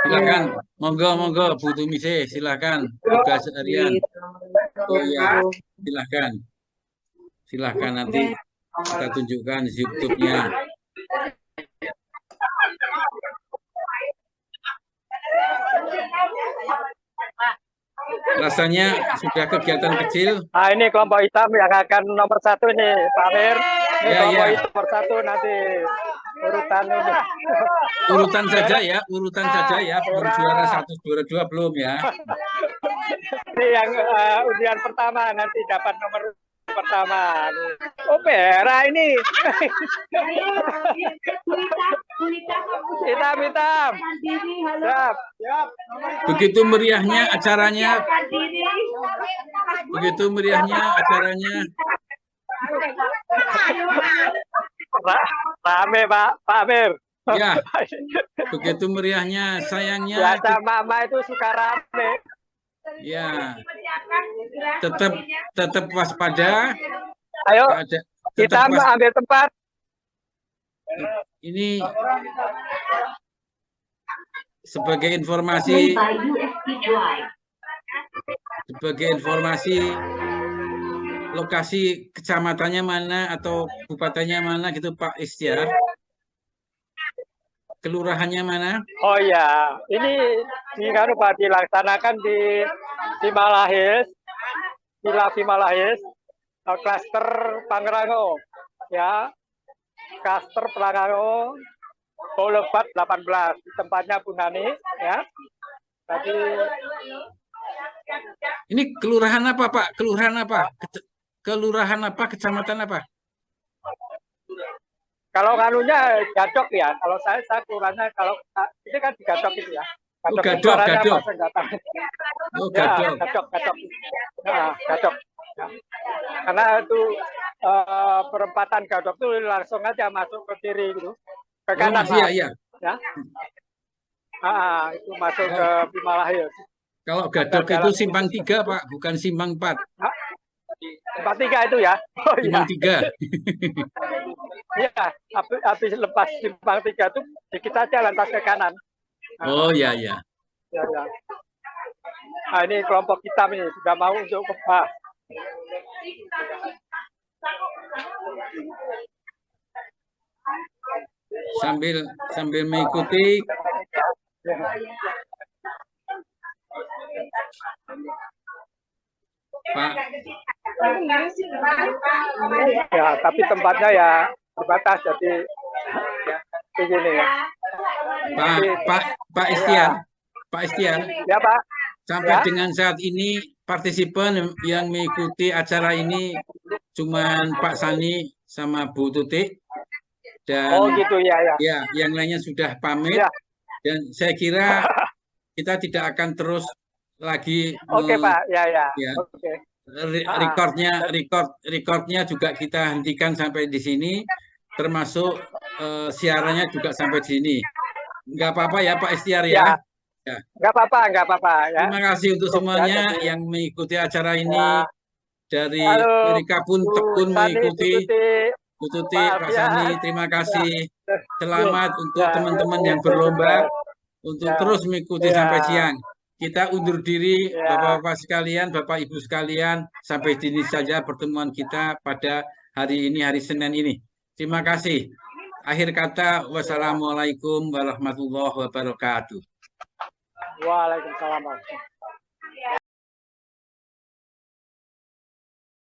Silakan, monggo Bu Tumise, silakan tugas harian. Oh ya, silakan nanti kita tunjukkan YouTube-nya. Rasanya sudah kegiatan kecil. Nah, ini kelompok hitam yang akan nomor 1 ini, Pak Amir. Ini Ya, kelompok ya. hitam nomor 1 nanti urutan ini. Urutan saja ya, urutan saja ya. Belum juara 1, juara 2 belum ya. Ini yang undian pertama nanti dapat nomor pertama. Oh, merah ini. Hitam. Siap. Begitu meriahnya acaranya. Begitu meriahnya acaranya. Rame Pak Amir. Ya, begitu meriahnya, sayangnya. Biasa mama itu suka rame. Ya, tetap waspada. Ayo, tetap kita ambil tempat. Ini sebagai informasi, lokasi kecamatannya mana atau kabupatennya mana gitu Pak Istiar. Kelurahannya mana? Oh ya, ini dilaksanakan di Malahis, Villa Malahis, klaster Pangrango, ya, klaster Pangrango, Boulevard 18, tempatnya Bunani, ya. Tadi. Ini kelurahan apa Pak? Kelurahan apa? Kelurahan apa? Kecamatan apa? Kalau kanunya Gadok ya, kalau saya kelurahannya kalau ini kan di Gadok itu ya. Gadok. Oh, Gadok. Gadok. Nah, Gadok. Ya. Karena itu perempatan Gadok itu langsung aja masuk ke kiri gitu. Ke kanan. Iya. Ya. Itu masuk ke Bimalahir. Kalau Gadok itu simpang 3 Pak, bukan simpang 4. Simpang 3 itu ya. Oh, simpang 3. Iya, habis lepas simpang 3 itu dikit aja lantas ke kanan. Oh ya. Ya. Nah, ini kelompok hitam ini sudah mau untuk kembang. Sambil mengikuti. Pak. Ya, tapi tempatnya ya terbatas jadi begini ya. Pak Istiar. Ya Pak. Sampai dengan saat ini partisipan yang mengikuti acara ini cuman Pak Sani sama Bu Tutik dan gitu ya. Ya, yang lainnya sudah pamit ya. Dan saya kira kita tidak akan terus lagi. Oke Pak, ya. Oke. Recordnya juga kita hentikan sampai di sini, termasuk siarannya juga sampai di sini. Nggak apa-apa ya Pak Istiar ya. Nggak apa-apa ya. Terima kasih untuk semuanya yang mengikuti acara ini. Dari Amerika pun tekun mengikuti. Bu Tuti, Pak Sani, terima kasih. Selamat untuk teman-teman yang berlomba untuk terus mengikuti sampai siang. Kita undur diri, Bapak-Bapak sekalian, Bapak Ibu sekalian, sampai sini saja pertemuan kita pada hari ini, hari Senin ini. Terima kasih. Akhir kata, wassalamualaikum warahmatullahi wabarakatuh. Waalaikumsalam.